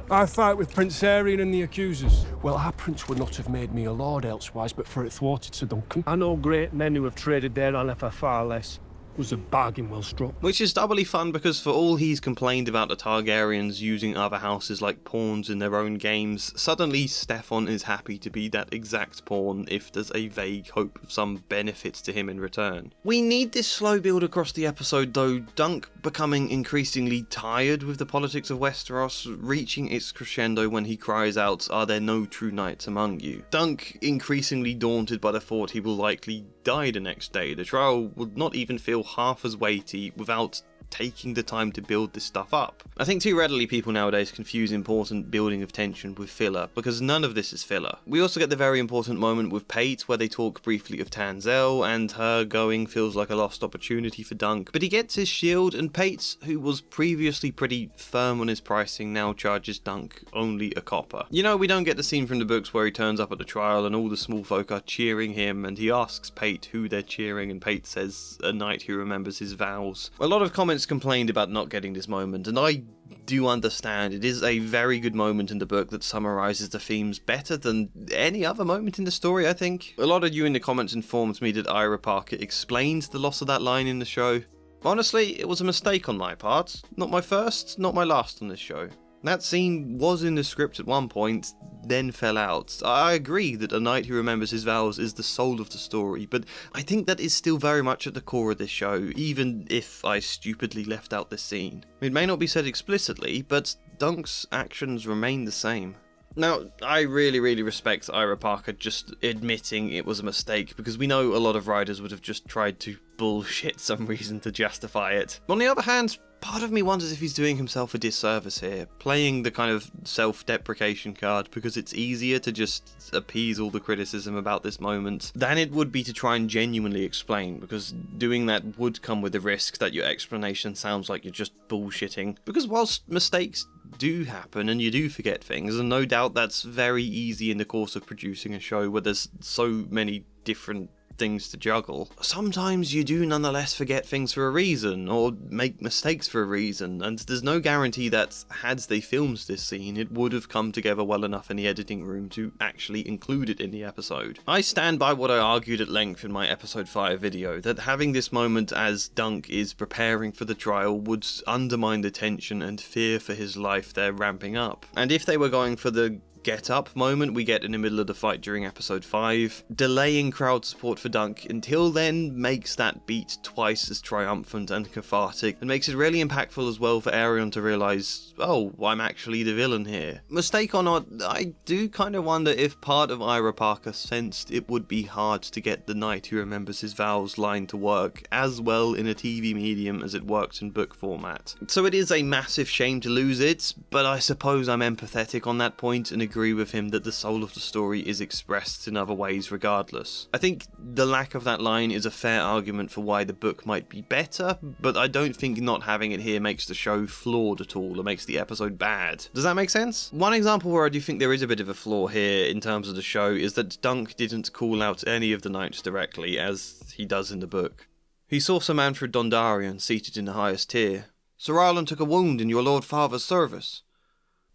I fight with Prince Arian and the accusers. Well, our prince would not have made me a lord elsewise, but for it thwarted Sir Duncan. I know great men who have traded their honour for far less. It was a bargain well struck. Which is doubly fun because for all he's complained about the Targaryens using other houses like pawns in their own games, suddenly Stefan is happy to be that exact pawn if there's a vague hope of some benefits to him in return. We need this slow build across the episode though, Dunk becoming increasingly tired with the politics of Westeros, reaching its crescendo when he cries out, "Are there no true knights among you?" Dunk increasingly daunted by the thought he will likely die the next day. The trial would not even feel half as weighty without taking the time to build this stuff up. I think too readily people nowadays confuse important building of tension with filler, because none of this is filler. We also get the very important moment with Pate where they talk briefly of Tanzel, and her going feels like a lost opportunity for Dunk, but he gets his shield, and Pate, who was previously pretty firm on his pricing, now charges Dunk only a copper. You know, we don't get the scene from the books where he turns up at the trial and all the small folk are cheering him, and he asks Pate who they're cheering, and Pate says a knight who remembers his vows. A lot of comments complained about not getting this moment, and I do understand. It is a very good moment in the book that summarises the themes better than any other moment in the story, I think. A lot of you in the comments informed me that Ira Parker explains the loss of that line in the show. Honestly, it was a mistake on my part. Not my first, not my last on this show. That scene was in the script at one point, then fell out. I agree that a knight who remembers his vows is the soul of the story, but I think that is still very much at the core of this show, even if I stupidly left out this scene. It may not be said explicitly, but Dunk's actions remain the same. Now, I really respect Ira Parker just admitting it was a mistake, because we know a lot of writers would have just tried to bullshit some reason to justify it. On the other hand, part of me wonders if he's doing himself a disservice here, playing the kind of self-deprecation card, because it's easier to just appease all the criticism about this moment than it would be to try and genuinely explain, because doing that would come with the risk that your explanation sounds like you're just bullshitting. Because whilst mistakes do happen and you do forget things, and no doubt that's very easy in the course of producing a show where there's so many different things to juggle, sometimes you do nonetheless forget things for a reason, or make mistakes for a reason, and there's no guarantee that had they filmed this scene it would have come together well enough in the editing room to actually include it in the episode. I stand by what I argued at length in my episode 5 video, that having this moment as Dunk is preparing for the trial would undermine the tension and fear for his life they're ramping up. And if they were going for the get up moment we get in the middle of the fight during episode 5, delaying crowd support for Dunk until then makes that beat twice as triumphant and cathartic, and makes it really impactful as well for Arion to realise, oh, I'm actually the villain here. Mistake or not, I do kind of wonder if part of Ira Parker sensed it would be hard to get the knight who remembers his vows line to work as well in a TV medium as it works in book format. So it is a massive shame to lose it, but I suppose I'm empathetic on that point and agree agree with him that the soul of the story is expressed in other ways regardless. I think the lack of that line is a fair argument for why the book might be better, but I don't think not having it here makes the show flawed at all, or makes the episode bad. Does that make sense? One example where I do think there is a bit of a flaw here in terms of the show is that Dunk didn't call out any of the knights directly, as he does in the book. He saw Sir Manfred Dondarian seated in the highest tier. Sir Arlen took a wound in your lord father's service.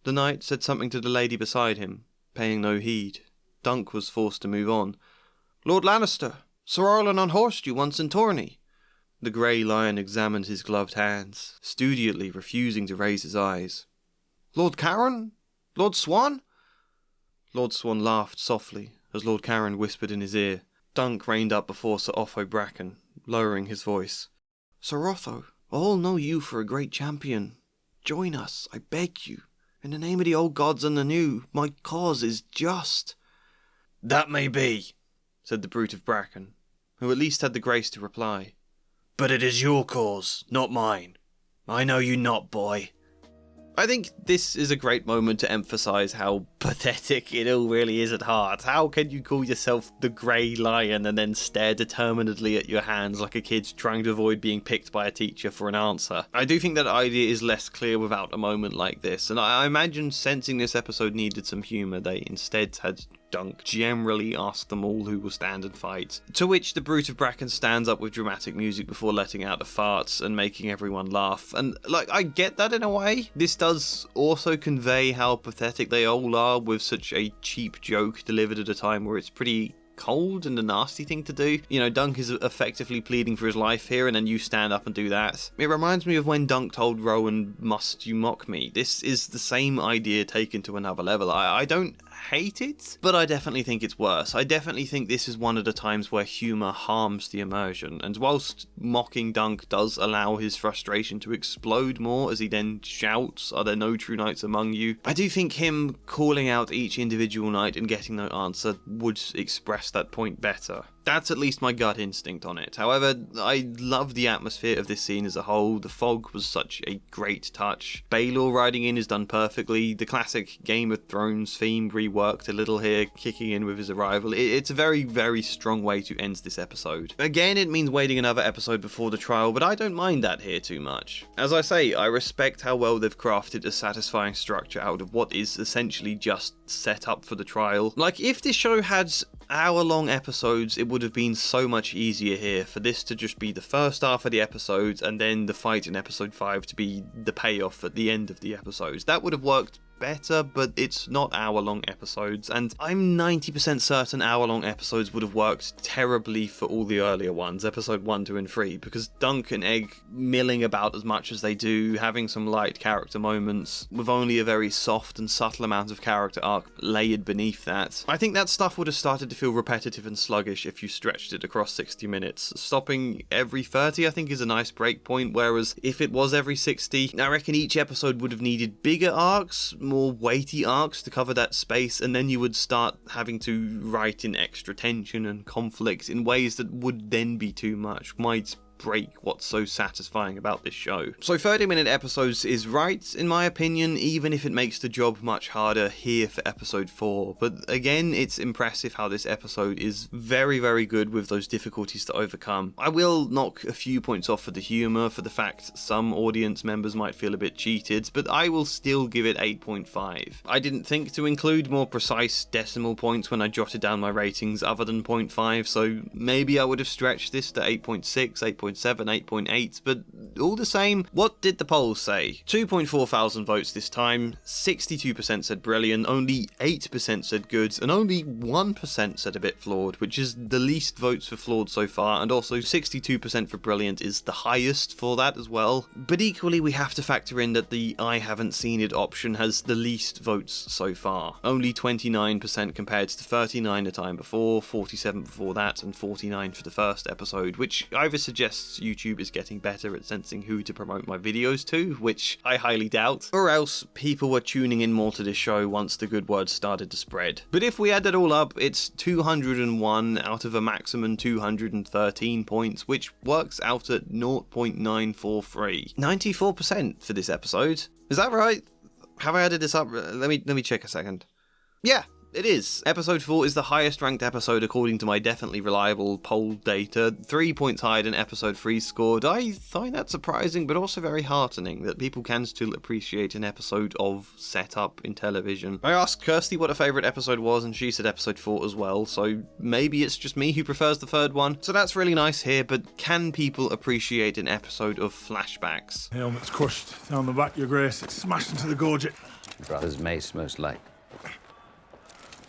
The knight said something to the lady beside him, paying no heed. Dunk was forced to move on. Lord Lannister, Sir Arlen unhorsed you once in Tourney. The grey lion examined his gloved hands, studiously refusing to raise his eyes. Lord Caron? Lord Swan? Lord Swan laughed softly, as Lord Caron whispered in his ear. Dunk reined up before Sir Otho Bracken, lowering his voice. Sir Otho, all know you for a great champion. Join us, I beg you. In the name of the old gods and the new, my cause is just. That may be, said the brute of Bracken, who at least had the grace to reply. But it is your cause, not mine. I know you not, boy. I think this is a great moment to emphasise how pathetic it all really is at heart. How can you call yourself the Grey Lion and then stare determinedly at your hands like a kid trying to avoid being picked by a teacher for an answer? I do think that idea is less clear without a moment like this, and I imagine sensing this episode needed some humour, they instead had Dunk generally ask them all who will stand and fight. To which the brute of Bracken stands up with dramatic music before letting out the farts and making everyone laugh. And I get that in a way. This does also convey how pathetic they all are with such a cheap joke delivered at a time where it's pretty cold and a nasty thing to do. You know, Dunk is effectively pleading for his life here, and then you stand up and do that. It reminds me of when Dunk told Rowan, "Must you mock me?" This is the same idea taken to another level. I don't hate it, but I definitely think it's worse. I definitely think this is one of the times where humour harms the immersion, and whilst mocking Dunk does allow his frustration to explode more as he then shouts, "Are there no true knights among you?" I do think him calling out each individual knight and getting no answer would express that point better. That's at least my gut instinct on it. However, I love the atmosphere of this scene as a whole. The fog was such a great touch. Baelor riding in is done perfectly. The classic Game of Thrones theme reworked a little here, kicking in with his arrival. It's a very, very strong way to end this episode. Again, it means waiting another episode before the trial, but I don't mind that here too much. As I say, I respect how well they've crafted a satisfying structure out of what is essentially just set up for the trial. Like, if this show had hour-long episodes, it would have been so much easier here for this to just be the first half of the episodes and then the fight in episode 5 to be the payoff at the end of the episodes. That would have worked better, but it's not hour-long episodes, and I'm 90% certain hour-long episodes would have worked terribly for all the earlier ones, episode 1, 2, and 3, because Dunk and Egg milling about as much as they do, having some light character moments, with only a very soft and subtle amount of character arc layered beneath that. I think that stuff would have started to feel repetitive and sluggish if you stretched it across 60 minutes. Stopping every 30, I think, is a nice break point, whereas if it was every 60, I reckon each episode would have needed bigger arcs, more weighty arcs to cover that space, and then you would start having to write in extra tension and conflict in ways that would then be too much, might break what's so satisfying about this show. So 30-minute episodes is right, in my opinion, even if it makes the job much harder here for episode 4. But again, it's impressive how this episode is very, very good with those difficulties to overcome. I will knock a few points off for the humour, for the fact some audience members might feel a bit cheated, but I will still give it 8.5. I didn't think to include more precise decimal points when I jotted down my ratings other than 0.5, so maybe I would have stretched this to 8.6, 8.7, 8.8, but all the same, what did the polls say? 2.4 thousand votes this time, 62% said brilliant, only 8% said good, and only 1% said a bit flawed, which is the least votes for flawed so far, and also 62% for brilliant is the highest for that as well. But equally, we have to factor in that the I haven't seen it option has the least votes so far. Only 29% compared to 39 the time before, 47 before that, and 49 for the first episode, which either suggests YouTube is getting better at sensing who to promote my videos to, which I highly doubt, or else people were tuning in more to this show once the good word started to spread. But if we add it all up, it's 201 out of a maximum 213 points, which works out at 0.943. 94% for this episode. Is that right? Have I added this up? Let me check a second. Yeah, it is. Episode 4 is the highest ranked episode according to my definitely reliable poll data, 3 points higher than episode 3 scored. I find that surprising, but also very heartening that people can still appreciate an episode of setup in television. I asked Kirsty what her favourite episode was, and she said episode 4 as well, so maybe it's just me who prefers the third one. So that's really nice here, but can people appreciate an episode of flashbacks? Helmet's crushed down the back, your grace. It's smashed into the gorget. Brother's mace, most like.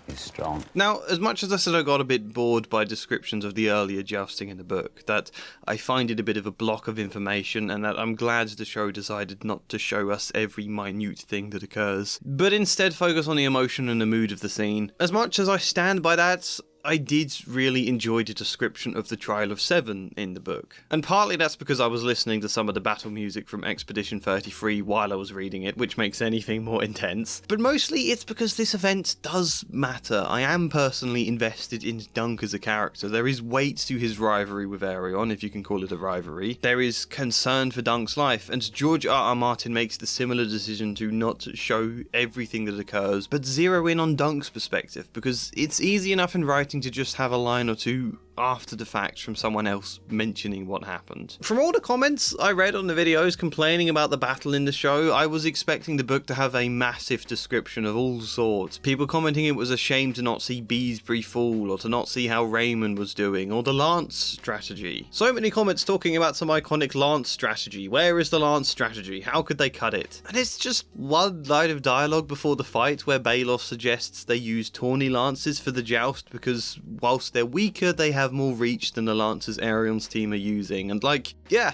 He's strong. Now, as much as I said I got a bit bored by descriptions of the earlier jousting in the book, that I find it a bit of a block of information, and that I'm glad the show decided not to show us every minute thing that occurs, but instead focus on the emotion and the mood of the scene. As much as I stand by that, I did really enjoy the description of the Trial of Seven in the book. And partly that's because I was listening to some of the battle music from Expedition 33 while I was reading it, which makes anything more intense. But mostly it's because this event does matter. I am personally invested in Dunk as a character. There is weight to his rivalry with Arion, if you can call it a rivalry. There is concern for Dunk's life, and George R.R. Martin makes the similar decision to not show everything that occurs, but zero in on Dunk's perspective, because it's easy enough in writing to just have a line or two after the fact from someone else mentioning what happened. From all the comments I read on the videos complaining about the battle in the show, I was expecting the book to have a massive description of all sorts. People commenting it was a shame to not see Beesbury fall, or to not see how Raymond was doing, or the Lance strategy. So many comments talking about some iconic Lance strategy. Where is the Lance strategy? How could they cut it? And it's just one line of dialogue before the fight where Baelof suggests they use tawny lances for the joust because whilst they're weaker, they have more reach than the lances Arion's team are using, and yeah,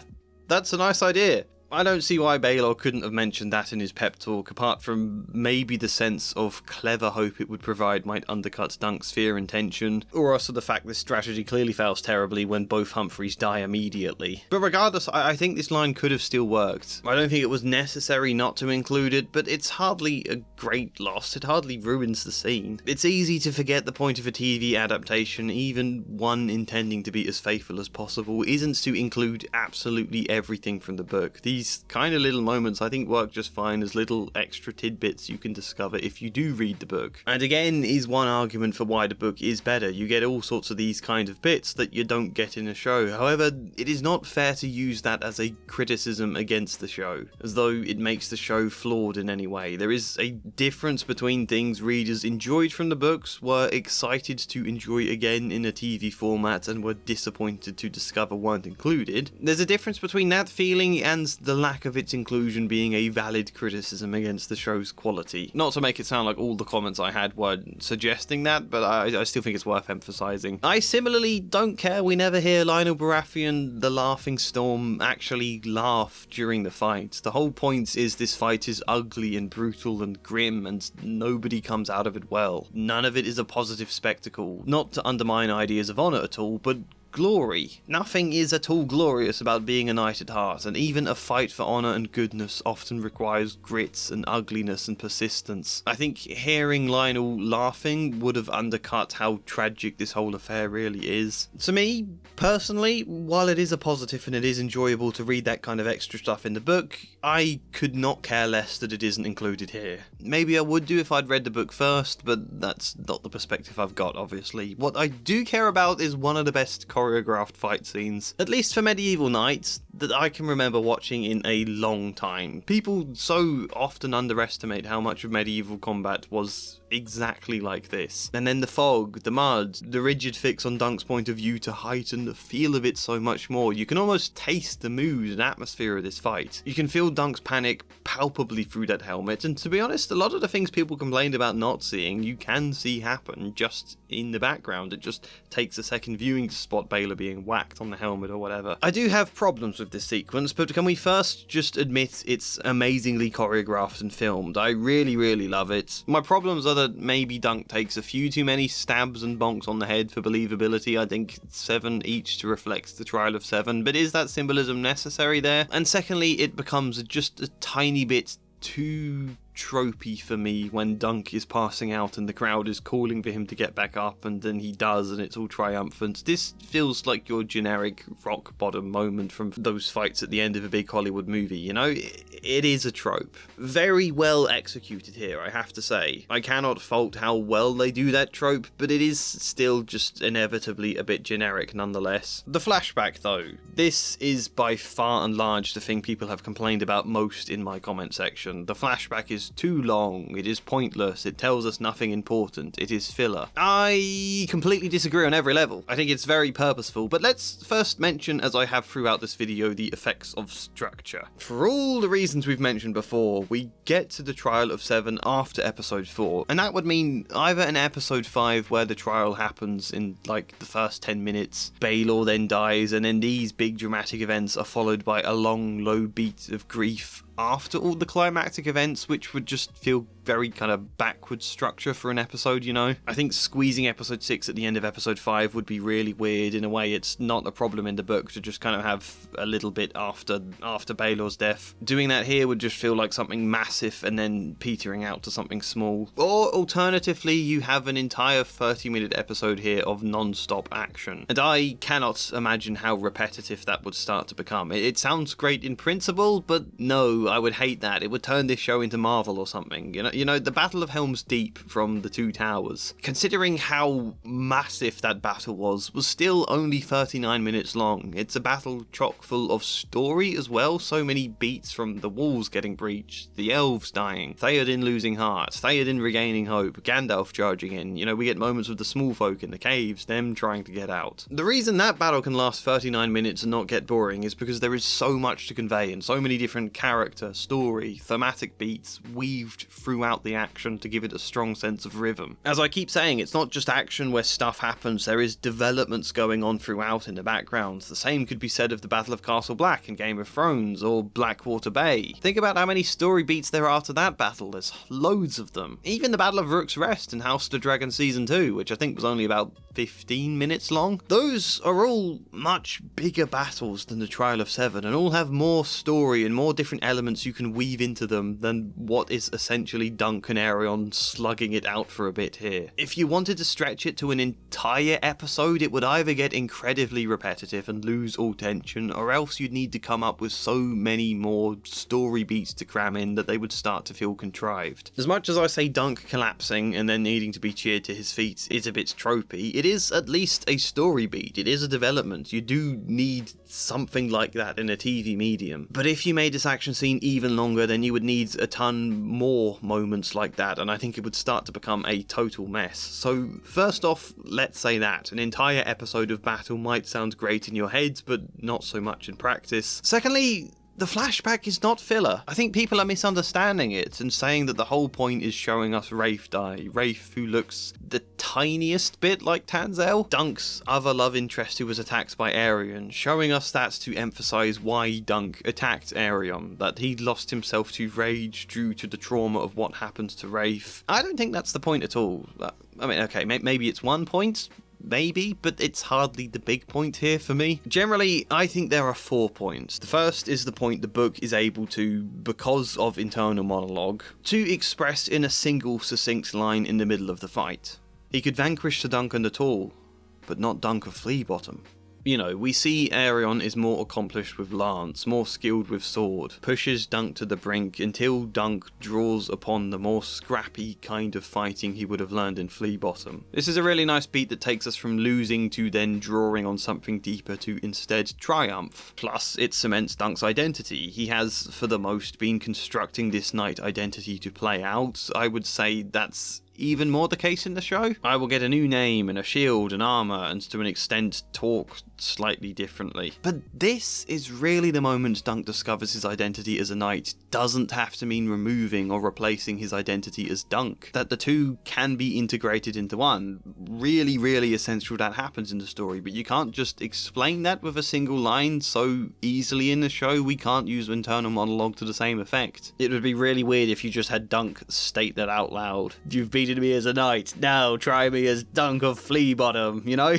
that's a nice idea. I don't see why Baylor couldn't have mentioned that in his pep talk, apart from maybe the sense of clever hope it would provide might undercut Dunk's fear and tension, or also the fact this strategy clearly fails terribly when both Humphreys die immediately. But regardless, I think this line could have still worked. I don't think it was necessary not to include it, but it's hardly a great loss. It hardly ruins the scene. It's easy to forget the point of a TV adaptation, even one intending to be as faithful as possible, isn't to include absolutely everything from the book. These kind of little moments I think work just fine as little extra tidbits you can discover if you do read the book. And again is one argument for why the book is better. You get all sorts of these kind of bits that you don't get in a show. However, it is not fair to use that as a criticism against the show, as though it makes the show flawed in any way. There is a difference between things readers enjoyed from the books, were excited to enjoy again in a TV format, and were disappointed to discover weren't included. There's a difference between that feeling and the lack of its inclusion being a valid criticism against the show's quality. Not to make it sound like all the comments I had were suggesting that, but I still think it's worth emphasising. I similarly don't care we never hear Lionel Baratheon, the Laughing Storm, actually laugh during the fight. The whole point is this fight is ugly and brutal and grim, and nobody comes out of it well. None of it is a positive spectacle. Not to undermine ideas of honour at all, but glory. Nothing is at all glorious about being a knight at heart, and even a fight for honour and goodness often requires grit and ugliness and persistence. I think hearing Lionel laughing would have undercut how tragic this whole affair really is. To me, personally, while it is a positive and it is enjoyable to read that kind of extra stuff in the book, I could not care less that it isn't included here. Maybe I would do if I'd read the book first, but that's not the perspective I've got, obviously. What I do care about is one of the best choreographed fight scenes, at least for medieval knights, that I can remember watching in a long time. People so often underestimate how much of medieval combat was exactly like this. And then the fog, the mud, the rigid fix on Dunk's point of view to heighten the feel of it so much more. You can almost taste the mood and atmosphere of this fight. You can feel Dunk's panic palpably through that helmet, and to be honest, a lot of the things people complained about not seeing, you can see happen just in the background. It just takes a second viewing to spot Baylor being whacked on the helmet or whatever. I do have problems with this sequence, but can we first just admit it's amazingly choreographed and filmed? I really love it. My problems are that maybe Dunk takes a few too many stabs and bonks on the head for believability. I think 7 each to reflect the Trial of 7, but is that symbolism necessary there? And secondly, it becomes just a tiny bit too tropey for me when Dunk is passing out and the crowd is calling for him to get back up, and then he does and it's all triumphant. This feels like your generic rock bottom moment from those fights at the end of a big Hollywood movie, you know? It is a trope. Very well executed here, I have to say. I cannot fault how well they do that trope, but it is still just inevitably a bit generic nonetheless. The flashback though, this is by far and large the thing people have complained about most in my comment section. The flashback is too long, it is pointless, it tells us nothing important, it is filler. I completely disagree on every level. I think it's very purposeful, but let's first mention, as I have throughout this video, the effects of structure. For all the reasons we've mentioned before, we get to the trial of Seven after episode 4, and that would mean either in episode 5 where the trial happens in like the first 10 minutes, Baelor then dies, and then these big dramatic events are followed by a long low beat of grief after all the climactic events, which would just feel very kind of backwards structure for an episode, you know? I think squeezing episode 6 at the end of episode 5 would be really weird. In a way, it's not a problem in the book to just kind of have a little bit after Baelor's death. Doing that here would just feel like something massive and then petering out to something small. Or alternatively, you have an entire 30-minute episode here of non-stop action. And I cannot imagine how repetitive that would start to become. It sounds great in principle, but no, I would hate that. It would turn this show into Marvel or something. You know, the Battle of Helm's Deep from the Two Towers, considering how massive that battle was still only 39 minutes long. It's a battle chock full of story as well. So many beats, from the walls getting breached, the elves dying, Theoden losing heart, Theoden regaining hope, Gandalf charging in. You know, we get moments with the small folk in the caves, them trying to get out. The reason that battle can last 39 minutes and not get boring is because there is so much to convey and so many different character, story, thematic beats weaved throughout the action to give it a strong sense of rhythm. As I keep saying, it's not just action where stuff happens, there is developments going on throughout in the background. The same could be said of the Battle of Castle Black in Game of Thrones or Blackwater Bay. Think about how many story beats there are to that battle, there's loads of them. Even the Battle of Rook's Rest in House of the Dragon Season 2, which I think was only about 15 minutes long. Those are all much bigger battles than the Trial of Seven, and all have more story and more different elements you can weave into them than what is essentially Dunk and Aerion slugging it out for a bit here. If you wanted to stretch it to an entire episode, it would either get incredibly repetitive and lose all tension, or else you'd need to come up with so many more story beats to cram in that they would start to feel contrived. As much as I say Dunk collapsing and then needing to be cheered to his feet is a bit tropey, it is at least a story beat, it is a development. You do need something like that in a TV medium. But if you made this action scene even longer, then you would need a ton more moments like that, and I think it would start to become a total mess. So first off, let's say that an entire episode of battle might sound great in your head, but not so much in practice. Secondly, the flashback is not filler. I think people are misunderstanding it and saying that the whole point is showing us Rafe die. Rafe, who looks the tiniest bit like Tanzel, Dunk's other love interest who was attacked by Aerion, showing us that to emphasise why Dunk attacked Aerion, that he lost himself to rage due to the trauma of what happened to Rafe. I don't think that's the point at all. I mean, okay, maybe it's one point, maybe, but it's hardly the big point here for me. Generally, I think there are 4 points. The first is the point the book is able to, because of internal monologue, to express in a single succinct line in the middle of the fight. He could vanquish the Duncan at all, but not Dunk of Fleabottom. You know, we see Aerion is more accomplished with lance, more skilled with sword, pushes Dunk to the brink until Dunk draws upon the more scrappy kind of fighting he would have learned in Fleabottom. This is a really nice beat that takes us from losing to then drawing on something deeper to instead triumph. Plus, it cements Dunk's identity. He has, for the most, been constructing this knight identity to play out. I would say that's even more the case in the show. I will get a new name and a shield and armor, and to an extent talk slightly differently. But this is really the moment Dunk discovers his identity as a knight doesn't have to mean removing or replacing his identity as Dunk. That the two can be integrated into one. Really, really essential that happens in the story, but you can't just explain that with a single line so easily in the show. We can't use internal monologue to the same effect. It would be really weird if you just had Dunk state that out loud. You've been defeated me as a knight, now try me as Dunk of Flea Bottom, you know?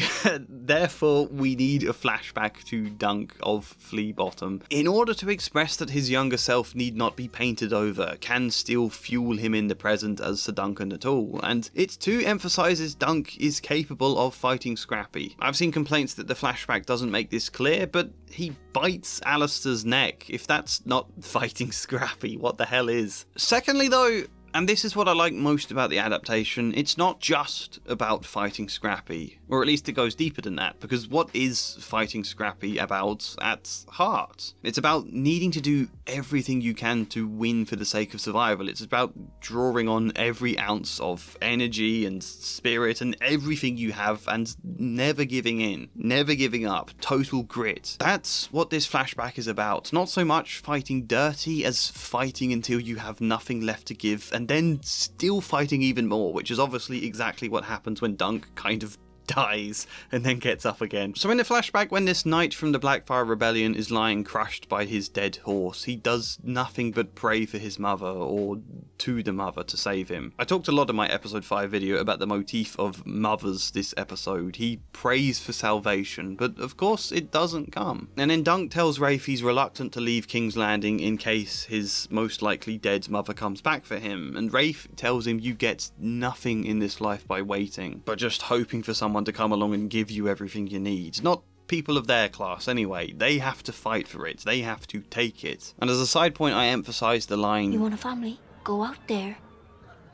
Therefore, we need a flashback to Dunk of Flea Bottom in order to express that his younger self need not be painted over, can still fuel him in the present as Sir Duncan at all, and it too emphasises Dunk is capable of fighting Scrappy. I've seen complaints that the flashback doesn't make this clear, but he bites Alistair's neck. If that's not fighting Scrappy, what the hell is? Secondly though, and this is what I like most about the adaptation, it's not just about fighting Scrappy, or at least it goes deeper than that, because what is fighting Scrappy about at heart? It's about needing to do everything you can to win for the sake of survival. It's about drawing on every ounce of energy and spirit and everything you have and never giving in, never giving up, total grit. That's what this flashback is about. Not so much fighting dirty as fighting until you have nothing left to give, and then still fighting even more, which is obviously exactly what happens when Dunk kind of dies and then gets up again. So in the flashback, when this knight from the Blackfire Rebellion is lying crushed by his dead horse, he does nothing but pray for his mother, or to the mother, to save him. I talked a lot in my episode 5 video about the motif of mothers this episode. He prays for salvation, but of course it doesn't come. And then Dunk tells Rafe he's reluctant to leave King's Landing in case his most likely dead mother comes back for him, and Rafe tells him you get nothing in this life by waiting, but just hoping for someone to come along and give you everything you need. Not people of their class anyway. They have to fight for it. They have to take it. And as a side point, I emphasise the line, "You want a family? Go out there.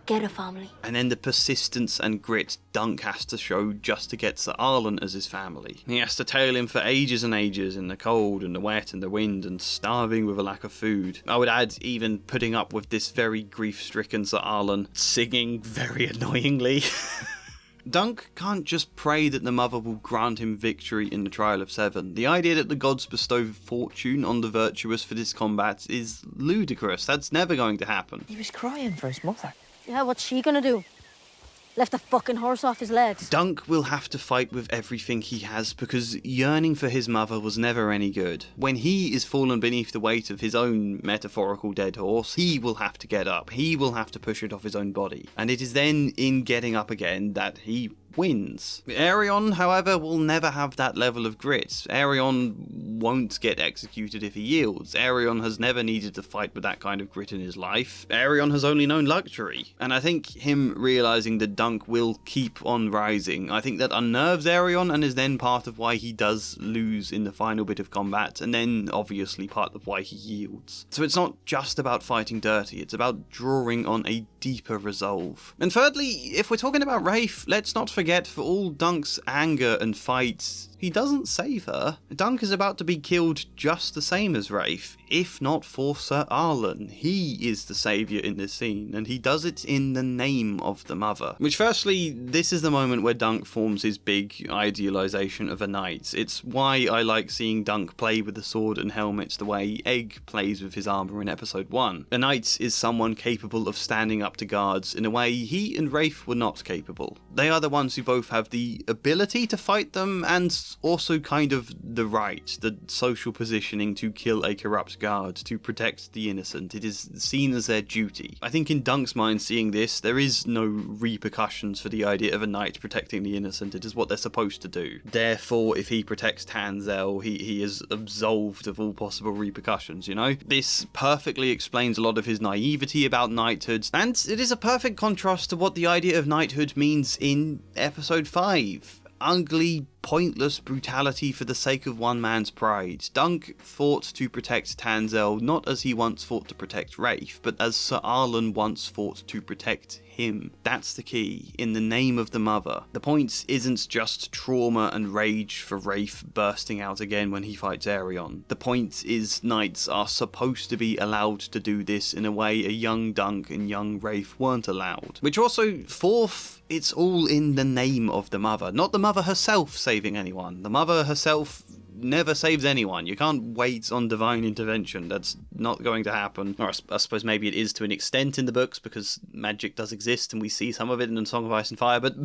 Get a family." And then the persistence and grit Dunk has to show just to get Sir Arlen as his family. He has to tail him for ages and ages in the cold and the wet and the wind and starving with a lack of food. I would add even putting up with this very grief-stricken Sir Arlen singing very annoyingly. Dunk can't just pray that the mother will grant him victory in the Trial of Seven. The idea that the gods bestow fortune on the virtuous for this combat is ludicrous. That's never going to happen. He was crying for his mother. Yeah, what's she gonna do? Left the fucking horse off his legs. Dunk will have to fight with everything he has because yearning for his mother was never any good. When he is fallen beneath the weight of his own metaphorical dead horse, he will have to get up. He will have to push it off his own body. And it is then in getting up again that he wins. Aerion, however, will never have that level of grit. Aerion won't get executed if he yields. Aerion has never needed to fight with that kind of grit in his life. Aerion has only known luxury. And I think him realising that Dunk will keep on rising, I think that unnerves Aerion and is then part of why he does lose in the final bit of combat, and then obviously part of why he yields. So it's not just about fighting dirty, it's about drawing on a deeper resolve. And thirdly, if we're talking about Rafe, let's not forget, for all Dunk's anger and fights, he doesn't save her. Dunk is about to be killed just the same as Rafe, if not for Sir Arlen. He is the saviour in this scene, and he does it in the name of the mother. Which firstly, this is the moment where Dunk forms his big idealisation of a knight. It's why I like seeing Dunk play with the sword and helmets the way Egg plays with his armour in episode 1. A knight is someone capable of standing up to guards in a way he and Rafe were not capable. They are the ones who both have the ability to fight them and also kind of the right, the social positioning to kill a corrupt guard, to protect the innocent. It is seen as their duty. I think in Dunk's mind, seeing this, there is no repercussions for the idea of a knight protecting the innocent. It is what they're supposed to do. Therefore, if he protects Tanzel, he is absolved of all possible repercussions, you know? This perfectly explains a lot of his naivety about knighthood, and it is a perfect contrast to what the idea of knighthood means in episode 5. Ugly, pointless brutality for the sake of one man's pride. Dunk fought to protect Tanzel not as he once fought to protect Rafe, but as Sir Arlen once fought to protect him. That's the key, in the name of the mother. The point isn't just trauma and rage for Rafe bursting out again when he fights Aerion. The point is knights are supposed to be allowed to do this in a way a young Dunk and young Rafe weren't allowed. Which also, fourth, it's all in the name of the mother. Not the mother herself saving anyone. The mother herself never saves anyone. You can't wait on divine intervention. That's not going to happen. Or I suppose maybe it is to an extent in the books, because magic does exist and we see some of it in Song of Ice and Fire, but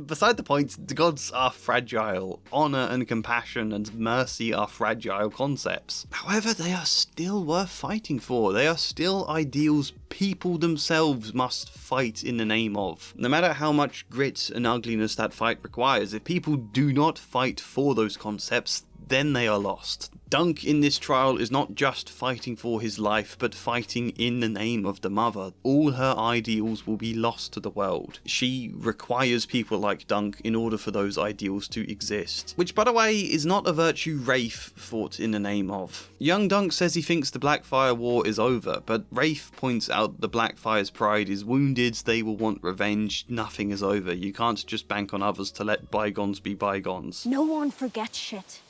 beside the point, the gods are fragile. Honor and compassion and mercy are fragile concepts. However, they are still worth fighting for. They are still ideals people themselves must fight in the name of. No matter how much grit and ugliness that fight requires, if people do not fight for those concepts, then they are lost. Dunk in this trial is not just fighting for his life, but fighting in the name of the mother. All her ideals will be lost to the world. She requires people like Dunk in order for those ideals to exist. Which, by the way, is not a virtue Rafe fought in the name of. Young Dunk says he thinks the Blackfire War is over, but Rafe points out the Blackfire's pride is wounded, they will want revenge, nothing is over. You can't just bank on others to let bygones be bygones. No one forgets shit.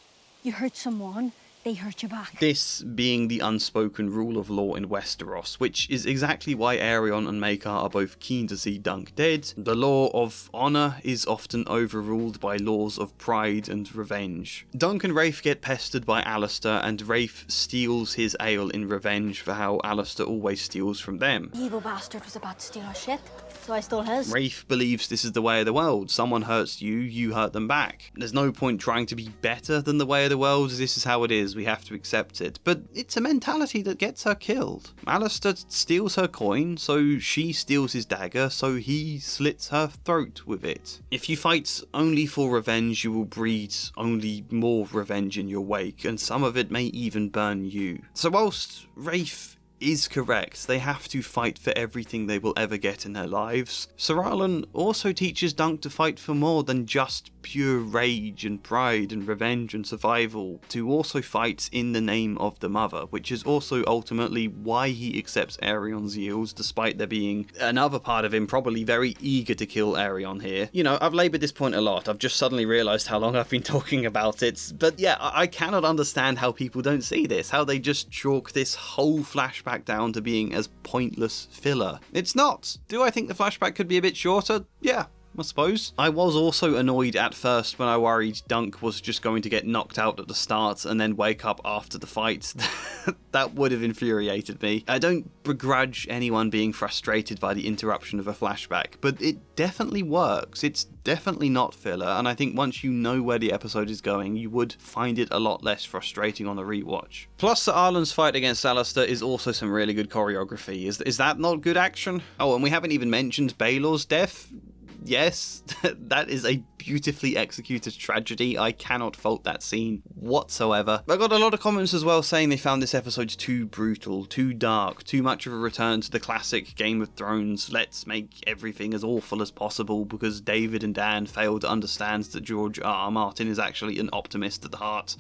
You hurt someone, they hurt you back. This being the unspoken rule of law in Westeros, which is exactly why Aerion and Maekar are both keen to see Dunk dead. The law of honour is often overruled by laws of pride and revenge. Dunk and Rafe get pestered by Alistair, and Rafe steals his ale in revenge for how Alistair always steals from them. The evil bastard was about to steal our shit, so I stole his. Rafe believes this is the way of the world. Someone hurts you, you hurt them back. There's no point trying to be better than the way of the world, this is how it is, we have to accept it. But it's a mentality that gets her killed. Alistair steals her coin, so she steals his dagger, so he slits her throat with it. If you fight only for revenge, you will breed only more revenge in your wake, and some of it may even burn you. So whilst Rafe is correct, they have to fight for everything they will ever get in their lives, Sir Arlen also teaches Dunk to fight for more than just pure rage and pride and revenge and survival, to also fight in the name of the mother, which is also ultimately why he accepts Aerion's yields, despite there being another part of him probably very eager to kill Aerion here. You know, I've laboured this point a lot, I've just suddenly realised how long I've been talking about it, but yeah, I cannot understand how people don't see this, how they just chalk this whole flashback down to being as pointless filler. It's not. Do I think the flashback could be a bit shorter? Yeah, I suppose. I was also annoyed at first when I worried Dunk was just going to get knocked out at the start and then wake up after the fight. That would have infuriated me. I don't begrudge anyone being frustrated by the interruption of a flashback, but it definitely works. It's definitely not filler, and I think once you know where the episode is going, you would find it a lot less frustrating on a rewatch. Plus, Sir Arlen's fight against Alistair is also some really good choreography. Is that not good action? Oh, and we haven't even mentioned Baelor's death. Yes, that is a beautifully executed tragedy. I cannot fault that scene whatsoever. I got a lot of comments as well saying they found this episode too brutal, too dark, too much of a return to the classic Game of Thrones, let's make everything as awful as possible because David and Dan failed to understand that George R. Martin is actually an optimist at the heart.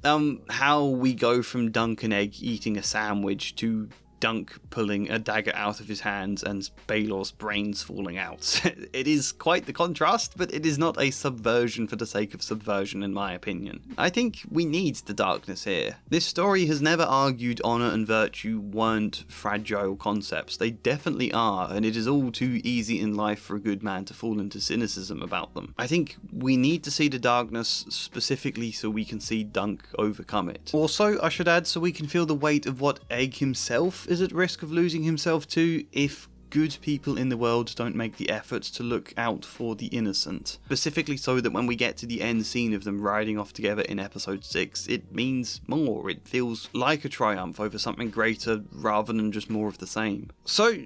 How we go from Dunk and Egg eating a sandwich to Dunk pulling a dagger out of his hands and Baelor's brains falling out. It is quite the contrast, but it is not a subversion for the sake of subversion in my opinion. I think we need the darkness here. This story has never argued honour and virtue weren't fragile concepts. They definitely are, and it is all too easy in life for a good man to fall into cynicism about them. I think we need to see the darkness specifically so we can see Dunk overcome it. Also, I should add, so we can feel the weight of what Egg himself is at risk of losing himself to if good people in the world don't make the effort to look out for the innocent. Specifically so that when we get to the end scene of them riding off together in episode 6, it means more. It feels like a triumph over something greater rather than just more of the same. So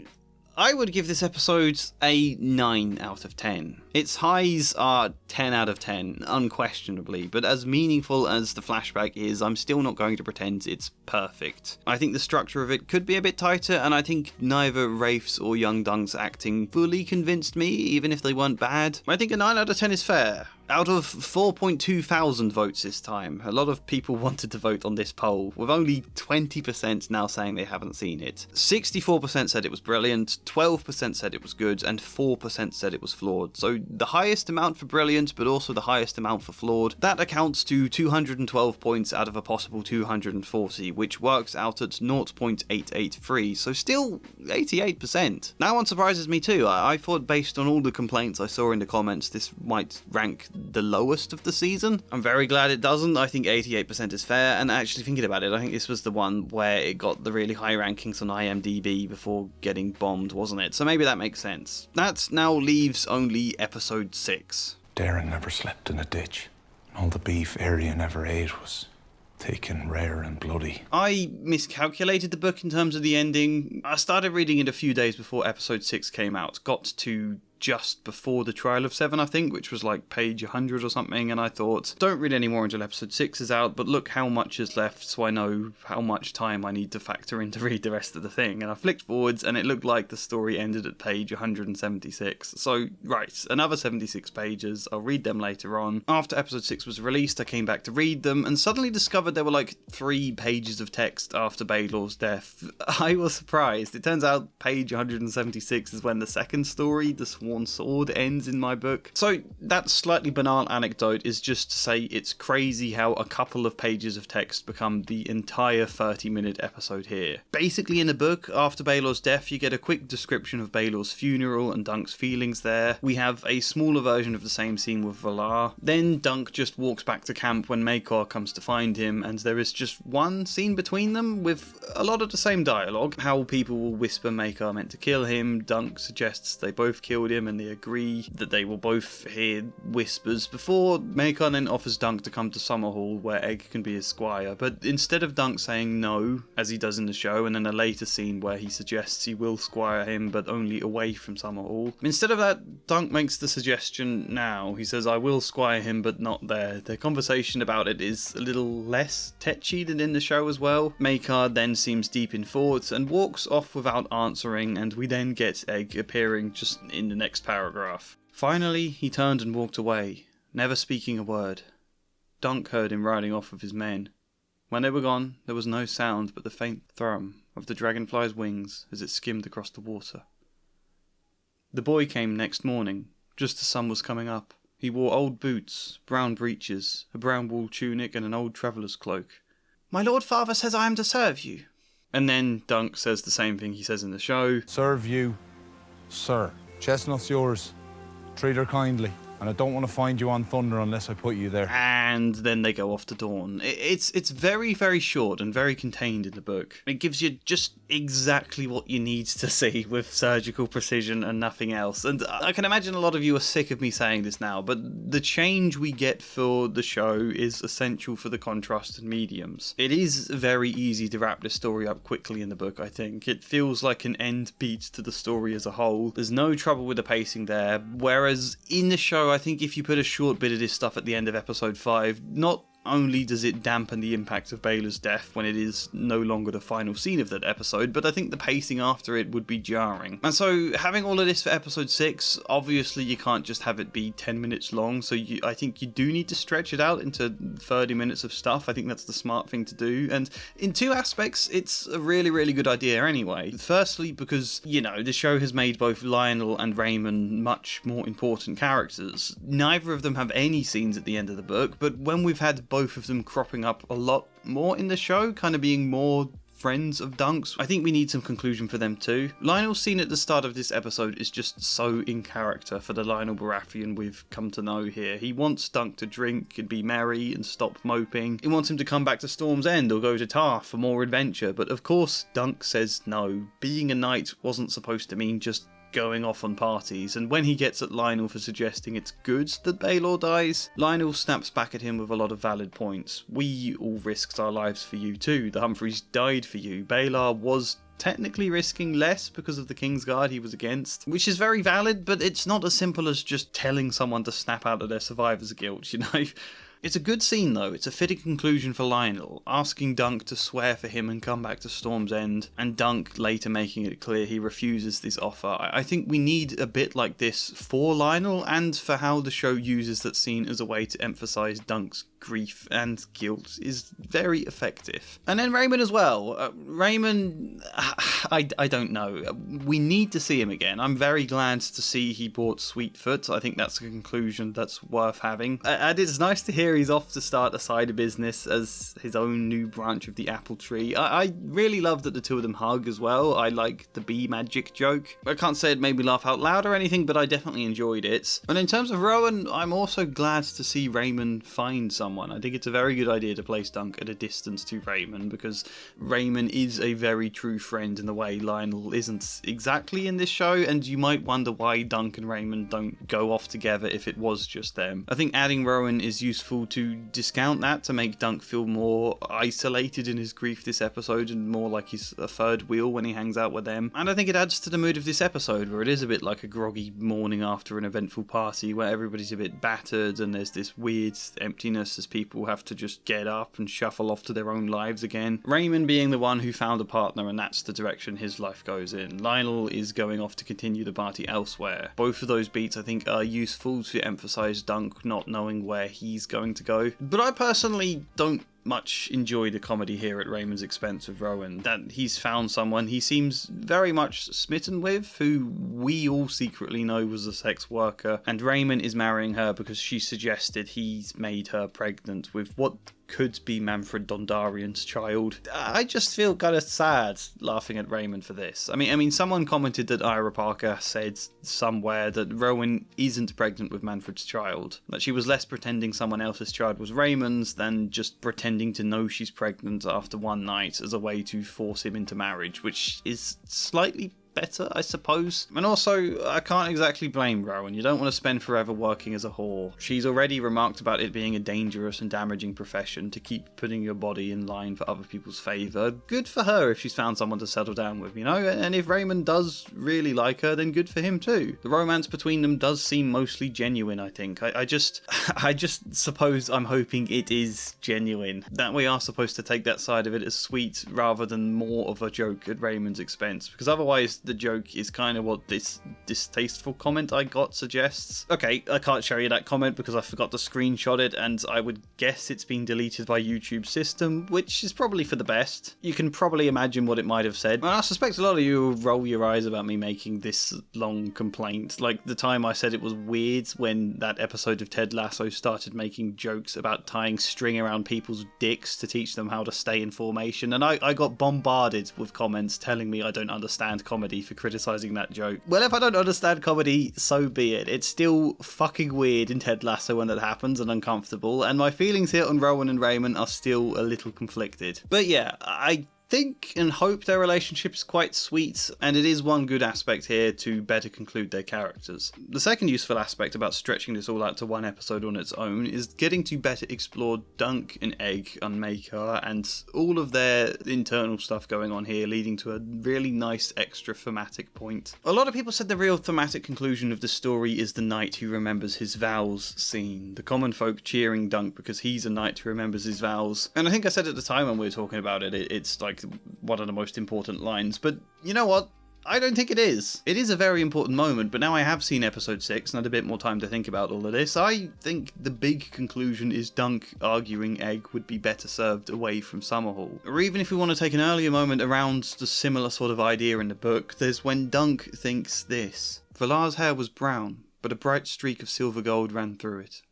I would give this episode a 9 out of 10. Its highs are 10 out of 10, unquestionably, but as meaningful as the flashback is, I'm still not going to pretend it's perfect. I think the structure of it could be a bit tighter, and I think neither Rafe's or Young Dunk's acting fully convinced me, even if they weren't bad. I think a 9 out of 10 is fair. Out of 4.2 thousand votes this time, a lot of people wanted to vote on this poll, with only 20% now saying they haven't seen it. 64% said it was brilliant, 12% said it was good, and 4% said it was flawed. So the highest amount for brilliant, but also the highest amount for flawed. That accounts to 212 points out of a possible 240, which works out at 0.883, so still 88%. That one surprises me too. I thought based on all the complaints I saw in the comments, this might rank the lowest of the season. I'm very glad it doesn't. I think 88% is fair, and actually thinking about it, I think this was the one where it got the really high rankings on IMDb before getting bombed, wasn't it? So maybe that makes sense. That now leaves only episode 6. Darren never slept in a ditch. All the beef Arya never ate was thick and rare and bloody. I miscalculated the book in terms of the ending. I started reading it a few days before episode 6 came out. Got to just before the Trial of Seven, I think, which was like page 100 or something, and I thought, don't read any more until episode 6 is out, but look how much is left so I know how much time I need to factor in to read the rest of the thing. And I flicked forwards and it looked like the story ended at page 176. So, right, another 76 pages. I'll read them later on. After episode 6 was released, I came back to read them and suddenly discovered there were like 3 pages of text after Baelor's death. I was surprised. It turns out page 176 is when the second story, The Sworn Sword, ends in my book. So that slightly banal anecdote is just to say it's crazy how a couple of pages of text become the entire 30-minute episode here. Basically in the book, after Baelor's death, you get a quick description of Baelor's funeral and Dunk's feelings there. We have a smaller version of the same scene with Valar. Then Dunk just walks back to camp when Maekar comes to find him, and there is just one scene between them with a lot of the same dialogue. How people will whisper Maekar meant to kill him. Dunk suggests they both killed him, and they agree that they will both hear whispers before Maekar then offers Dunk to come to Summerhall where Egg can be his squire. But instead of Dunk saying no, as he does in the show, and then a later scene where he suggests he will squire him but only away from Summerhall, instead of that, Dunk makes the suggestion now. He says, I will squire him but not there. Their conversation about it is a little less tetchy than in the show as well. Maekar then seems deep in thought and walks off without answering, and we then get Egg appearing just in the next paragraph. Finally, he turned and walked away, never speaking a word. Dunk heard him riding off with his men. When they were gone, there was no sound but the faint thrum of the dragonfly's wings as it skimmed across the water. The boy came next morning, just as sun was coming up. He wore old boots, brown breeches, a brown wool tunic and an old traveller's cloak. My lord father says I am to serve you. And then Dunk says the same thing he says in the show. Serve you, sir. Chestnut's yours. Treat her kindly. And I don't want to find you on Thunder unless I put you there. And then they go off to Dawn. It's very, very short and very contained in the book. It gives you just exactly what you need to see with surgical precision and nothing else. And I can imagine a lot of you are sick of me saying this now, but the change we get for the show is essential for the contrast in mediums. It is very easy to wrap this story up quickly in the book, I think. It feels like an end beat to the story as a whole. There's no trouble with the pacing there, whereas in the show, I think if you put a short bit of this stuff at the end of episode 5, not only does it dampen the impact of Baelor's death when it is no longer the final scene of that episode, but I think the pacing after it would be jarring. And so having all of this for episode 6, obviously you can't just have it be 10 minutes long, so I think you do need to stretch it out into 30 minutes of stuff. I think that's the smart thing to do, and in 2 aspects it's a really, really good idea anyway. Firstly, because, you know, the show has made both Lionel and Raymond much more important characters. Neither of them have any scenes at the end of the book, but when we've had both of them cropping up a lot more in the show, kind of being more friends of Dunk's, I think we need some conclusion for them too. Lionel's scene at the start of this episode is just so in character for the Lionel Baratheon we've come to know here. He wants Dunk to drink and be merry and stop moping. He wants him to come back to Storm's End or go to Tarth for more adventure, but of course Dunk says no. Being a knight wasn't supposed to mean just going off on parties, and when he gets at Lionel for suggesting it's good that Baelor dies, Lionel snaps back at him with a lot of valid points. We all risked our lives for you too. The Humphreys died for you. Baelor was technically risking less because of the Kingsguard he was against, which is very valid, but it's not as simple as just telling someone to snap out of their survivor's guilt, you know? It's a good scene though. It's a fitting conclusion for Lionel, asking Dunk to swear for him and come back to Storm's End, and Dunk later making it clear he refuses this offer. I think we need a bit like this for Lionel, and for how the show uses that scene as a way to emphasise Dunk's grief and guilt is very effective. And then Raymond as well. Raymond, I don't know. We need to see him again. I'm very glad to see he bought Sweetfoot. I think that's a conclusion that's worth having. And it's nice to hear he's off to start a cider business as his own new branch of the apple tree. I really love that the two of them hug as well. I like the bee magic joke. I can't say it made me laugh out loud or anything, but I definitely enjoyed it. And in terms of Rowan, I'm also glad to see Raymond find someone. I think it's a very good idea to place Dunk at a distance to Raymond, because Raymond is a very true friend in the way Lionel isn't exactly in this show, and you might wonder why Dunk and Raymond don't go off together if it was just them. I think adding Rowan is useful to discount that, to make Dunk feel more isolated in his grief this episode and more like he's a third wheel when he hangs out with them. And I think it adds to the mood of this episode, where it is a bit like a groggy morning after an eventful party where everybody's a bit battered and there's this weird emptiness as people have to just get up and shuffle off to their own lives again. Raymond being the one who found a partner, and that's the direction his life goes in. Lionel is going off to continue the party elsewhere. Both of those beats I think are useful to emphasise Dunk not knowing where he's going to go. But I personally don't much enjoy the comedy here at Raymond's expense with Rowan. That he's found someone he seems very much smitten with, who we all secretly know was a sex worker, and Raymond is marrying her because she suggested he's made her pregnant with what could be Manfred Dondarian's child. I just feel kind of sad laughing at Raymond for this. I mean, someone commented that Ira Parker said somewhere that Rowan isn't pregnant with Manfred's child, that she was less pretending someone else's child was Raymond's than just pretending to know she's pregnant after one night as a way to force him into marriage, which is slightly better, I suppose. And also, I can't exactly blame Rowan. You don't want to spend forever working as a whore. She's already remarked about it being a dangerous and damaging profession to keep putting your body in line for other people's favour. Good for her if she's found someone to settle down with, you know? And if Raymond does really like her, then good for him too. The romance between them does seem mostly genuine, I think. I just suppose I'm hoping it is genuine. That we are supposed to take that side of it as sweet rather than more of a joke at Raymond's expense, because otherwise the joke is kind of what this distasteful comment I got suggests. Okay, I can't show you that comment because I forgot to screenshot it, and I would guess it's been deleted by YouTube's system, which is probably for the best. You can probably imagine what it might have said. And I suspect a lot of you will roll your eyes about me making this long complaint. Like the time I said it was weird when that episode of Ted Lasso started making jokes about tying string around people's dicks to teach them how to stay in formation, and I got bombarded with comments telling me I don't understand comedy for criticising that joke. Well, if I don't understand comedy, so be it. It's still fucking weird in Ted Lasso when that happens and uncomfortable, and my feelings here on Rowan and Raymond are still a little conflicted. But yeah, I think and hope their relationship is quite sweet, and it is one good aspect here to better conclude their characters. The second useful aspect about stretching this all out to one episode on its own is getting to better explore Dunk and Egg and Maker and all of their internal stuff going on here, leading to a really nice extra thematic point. A lot of people said the real thematic conclusion of the story is the knight who remembers his vows scene, the common folk cheering Dunk because he's a knight who remembers his vows. And I think I said at the time when we were talking about it, it's like one of the most important lines, but you know what? I don't think it is. It is a very important moment, but now I have seen episode 6 and had a bit more time to think about all of this. I think the big conclusion is Dunk arguing Egg would be better served away from Summerhall. Or even if we want to take an earlier moment around the similar sort of idea in the book, there's when Dunk thinks this. Valar's hair was brown, but a bright streak of silver gold ran through it.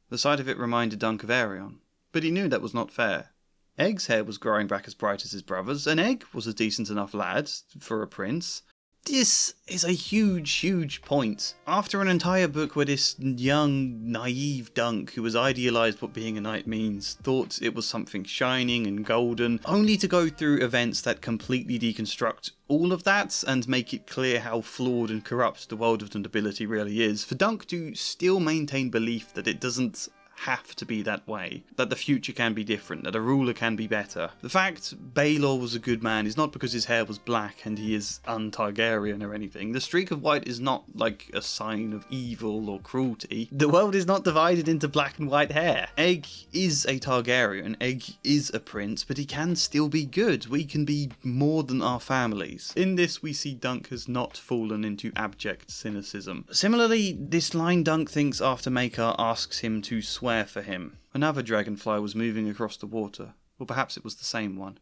The sight of it reminded Dunk of Aerion, but he knew that was not fair. Egg's hair was growing back as bright as his brother's, and Egg was a decent enough lad for a prince. This is a huge, huge point. After an entire book where this young, naive Dunk, who has idealised what being a knight means, thought it was something shining and golden, only to go through events that completely deconstruct all of that and make it clear how flawed and corrupt the world of the nobility really is, for Dunk to still maintain belief that it doesn't have to be that way, that the future can be different, that a ruler can be better. The fact Baelor was a good man is not because his hair was black and he is un-Targaryen or anything. The streak of white is not like a sign of evil or cruelty. The world is not divided into black and white hair. Egg is a Targaryen, Egg is a prince, but he can still be good. We can be more than our families. In this we see Dunk has not fallen into abject cynicism. Similarly, this line Dunk thinks after Maker asks him to swear somewhere for him. Another dragonfly was moving across the water, or perhaps it was the same one.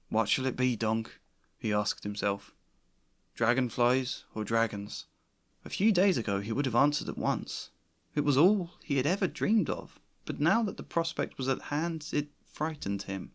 What shall it be, Dunk? He asked himself. Dragonflies or dragons? A few days ago he would have answered at once. It was all he had ever dreamed of, but now that the prospect was at hand, it frightened him.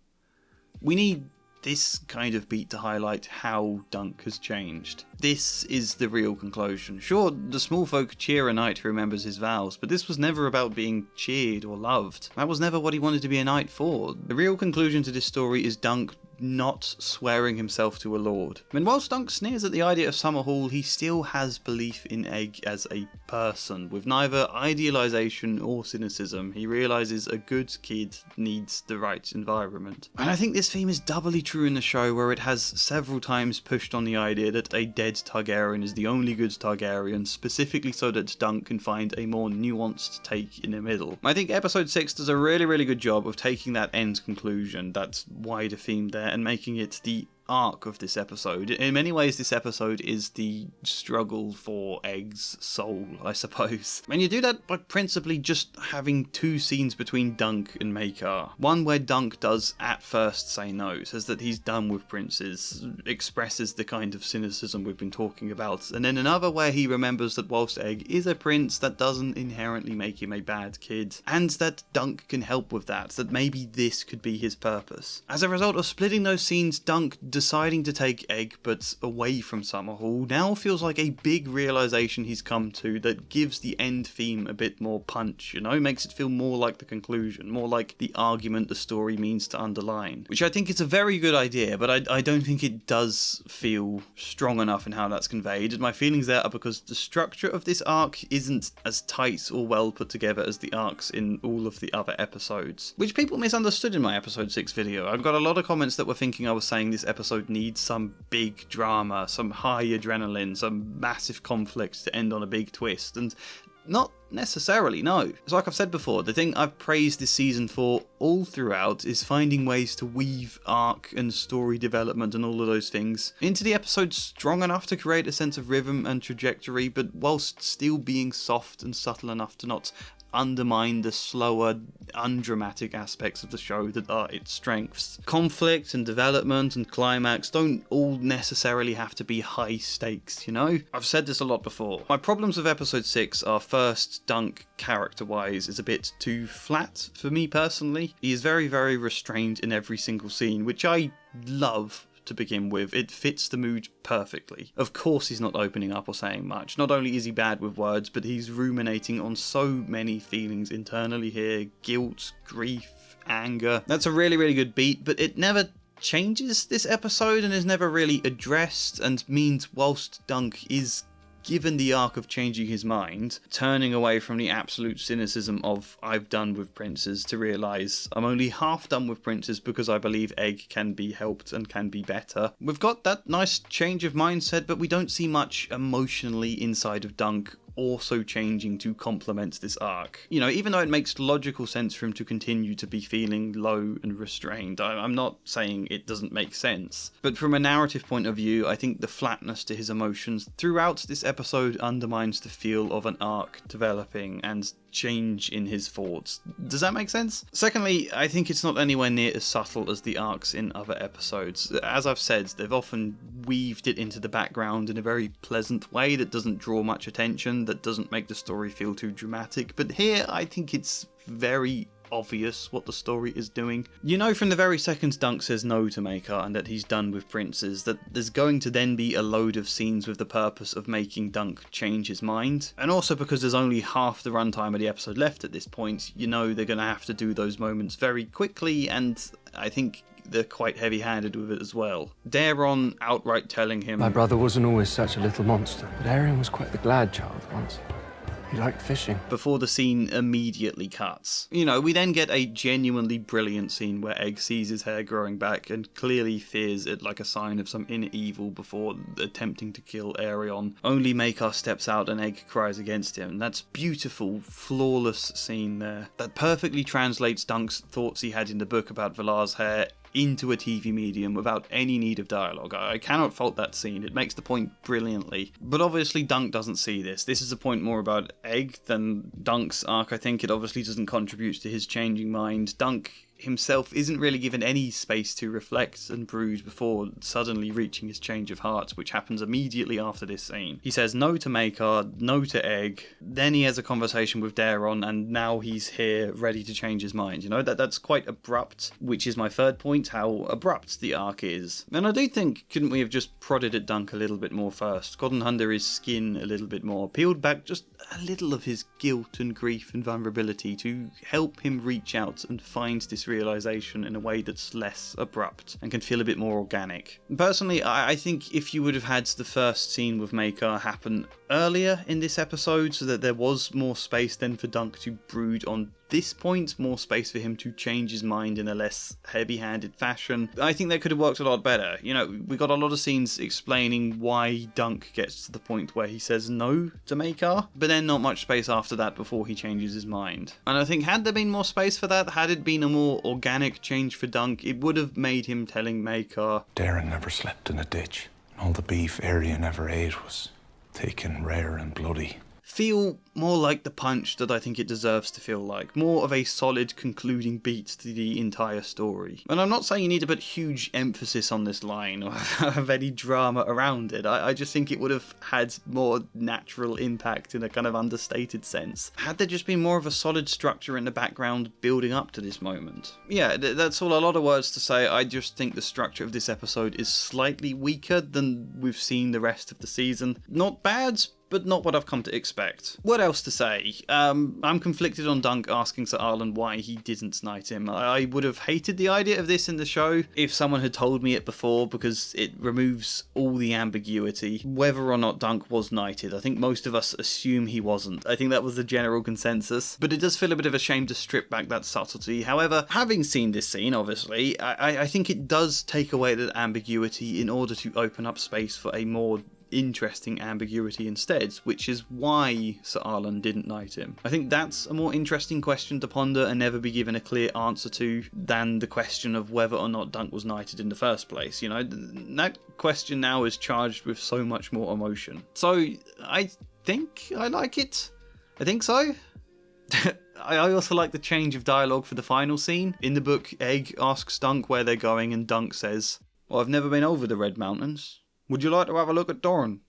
We need this kind of beat to highlight how Dunk has changed. This is the real conclusion. Sure, the small folk cheer a knight who remembers his vows, but this was never about being cheered or loved. That was never what he wanted to be a knight for. The real conclusion to this story is Dunk not swearing himself to a lord. I mean, whilst Dunk sneers at the idea of Summerhall, he still has belief in Egg as a person, with neither idealization or cynicism. He realizes a good kid needs the right environment. And I think this theme is doubly true in the show, where it has several times pushed on the idea that a dead Targaryen is the only good Targaryen, specifically so that Dunk can find a more nuanced take in the middle. I think episode 6 does a really good job of taking that end conclusion, that wider theme there, and making it the arc of this episode. In many ways, this episode is the struggle for Egg's soul, I suppose. And you do that by principally just having two scenes between Dunk and Maekar. One where Dunk does at first say no, says that he's done with princes, expresses the kind of cynicism we've been talking about, and then another where he remembers that whilst Egg is a prince, that doesn't inherently make him a bad kid, and that Dunk can help with that maybe this could be his purpose. As a result of splitting those scenes, Dunk deciding to take Egg but away from Summerhall now feels like a big realization he's come to that gives the end theme a bit more punch, you know, makes it feel more like the conclusion, more like the argument the story means to underline, which I think is a very good idea, but I don't think it does feel strong enough in how that's conveyed, and my feelings there are because the structure of this arc isn't as tight or well put together as the arcs in all of the other episodes, which people misunderstood in my episode 6 video. I've got a lot of comments that were thinking I was saying this episode needs some big drama, some high adrenaline, some massive conflict to end on a big twist, and not necessarily, no. It's like I've said before, the thing I've praised this season for all throughout is finding ways to weave arc and story development and all of those things into the episode strong enough to create a sense of rhythm and trajectory, but whilst still being soft and subtle enough to not undermine the slower, undramatic aspects of the show that are its strengths. Conflict and development and climax don't all necessarily have to be high stakes, you know? I've said this a lot before. My problems with episode 6 are, first, Dunk, character-wise, is a bit too flat for me personally. He is very restrained in every single scene, which I love. To begin with, it fits the mood perfectly. Of course he's not opening up or saying much. Not only is he bad with words, but he's ruminating on so many feelings internally here. Guilt, grief, anger. That's a really good beat, but it never changes this episode and is never really addressed, and means whilst Dunk is given the arc of changing his mind, turning away from the absolute cynicism of I've done with princes to realise I'm only half done with princes because I believe Egg can be helped and can be better. We've got that nice change of mindset, but we don't see much emotionally inside of Dunk also changing to complement this arc. You know, even though it makes logical sense for him to continue to be feeling low and restrained, I'm not saying it doesn't make sense, but from a narrative point of view, I think the flatness to his emotions throughout this episode undermines the feel of an arc developing and change in his thoughts. Does that make sense? Secondly, I think it's not anywhere near as subtle as the arcs in other episodes. As I've said, they've often weaved it into the background in a very pleasant way that doesn't draw much attention, that doesn't make the story feel too dramatic, but here I think it's very obvious what the story is doing. You know from the very second Dunk says no to Maekar and that he's done with princes, that there's going to then be a load of scenes with the purpose of making Dunk change his mind. And also because there's only half the runtime of the episode left at this point, you know they're going to have to do those moments very quickly, and I think they're quite heavy-handed with it as well. Daeron outright telling him, My brother wasn't always such a little monster, but Aerion was quite the glad child once. He liked fishing. Before the scene immediately cuts. You know, we then get a genuinely brilliant scene where Egg sees his hair growing back and clearly fears it like a sign of some inner evil before attempting to kill Aerion. Only Maekar steps out and Egg cries against him. That's beautiful, flawless scene there. That perfectly translates Dunk's thoughts he had in the book about Valar's hair into a TV medium without any need of dialogue. I cannot fault that scene, it makes the point brilliantly. But obviously Dunk doesn't see this. This is a point more about Egg than Dunk's arc. I think it obviously doesn't contribute to his changing mind. Dunk himself isn't really given any space to reflect and brood before suddenly reaching his change of heart, which happens immediately after this scene. He says no to Makar, no to Egg, then he has a conversation with Daron, and now he's here ready to change his mind. You know, that's quite abrupt, which is my third point, how abrupt the arc is. And I do think, couldn't we have just prodded at Dunk a little bit more first, gotten under his skin a little bit more, peeled back just a little of his guilt and grief and vulnerability to help him reach out and find this realization in a way that's less abrupt and can feel a bit more organic. Personally, I think if you would have had the first scene with Makar happen earlier in this episode so that there was more space then for Dunk to brood on this point, more space for him to change his mind in a less heavy-handed fashion, I think that could have worked a lot better. You know, we got a lot of scenes explaining why Dunk gets to the point where he says no to Makar, but then not much space after that before he changes his mind. And I think had there been more space for that, had it been a more organic change for Dunk, it would have made him telling Makar, Darren never slept in a ditch. All the beef Arya never ate was taken rare and bloody. Feel more like the punch that I think it deserves to feel like. More of a solid concluding beat to the entire story. And I'm not saying you need to put huge emphasis on this line or have any drama around it. I just think it would have had more natural impact in a kind of understated sense. Had there just been more of a solid structure in the background building up to this moment. Yeah, that's all a lot of words to say. I just think the structure of this episode is slightly weaker than we've seen the rest of the season. Not bad, but not what I've come to expect. What else to say? I'm conflicted on Dunk asking Sir Arlen why he didn't knight him. I would have hated the idea of this in the show if someone had told me it before, because it removes all the ambiguity. Whether or not Dunk was knighted, I think most of us assume he wasn't. I think that was the general consensus, but it does feel a bit of a shame to strip back that subtlety. However, having seen this scene, obviously, I think it does take away that ambiguity in order to open up space for a more interesting ambiguity instead, which is why Sir Arlen didn't knight him. I think that's a more interesting question to ponder and never be given a clear answer to than the question of whether or not Dunk was knighted in the first place. You know, that question now is charged with so much more emotion. So I think I like it. I think so. I also like the change of dialogue for the final scene. In the book, Egg asks Dunk where they're going and Dunk says, "Well, I've never been over the Red Mountains. Would you like to have a look at Dorne?"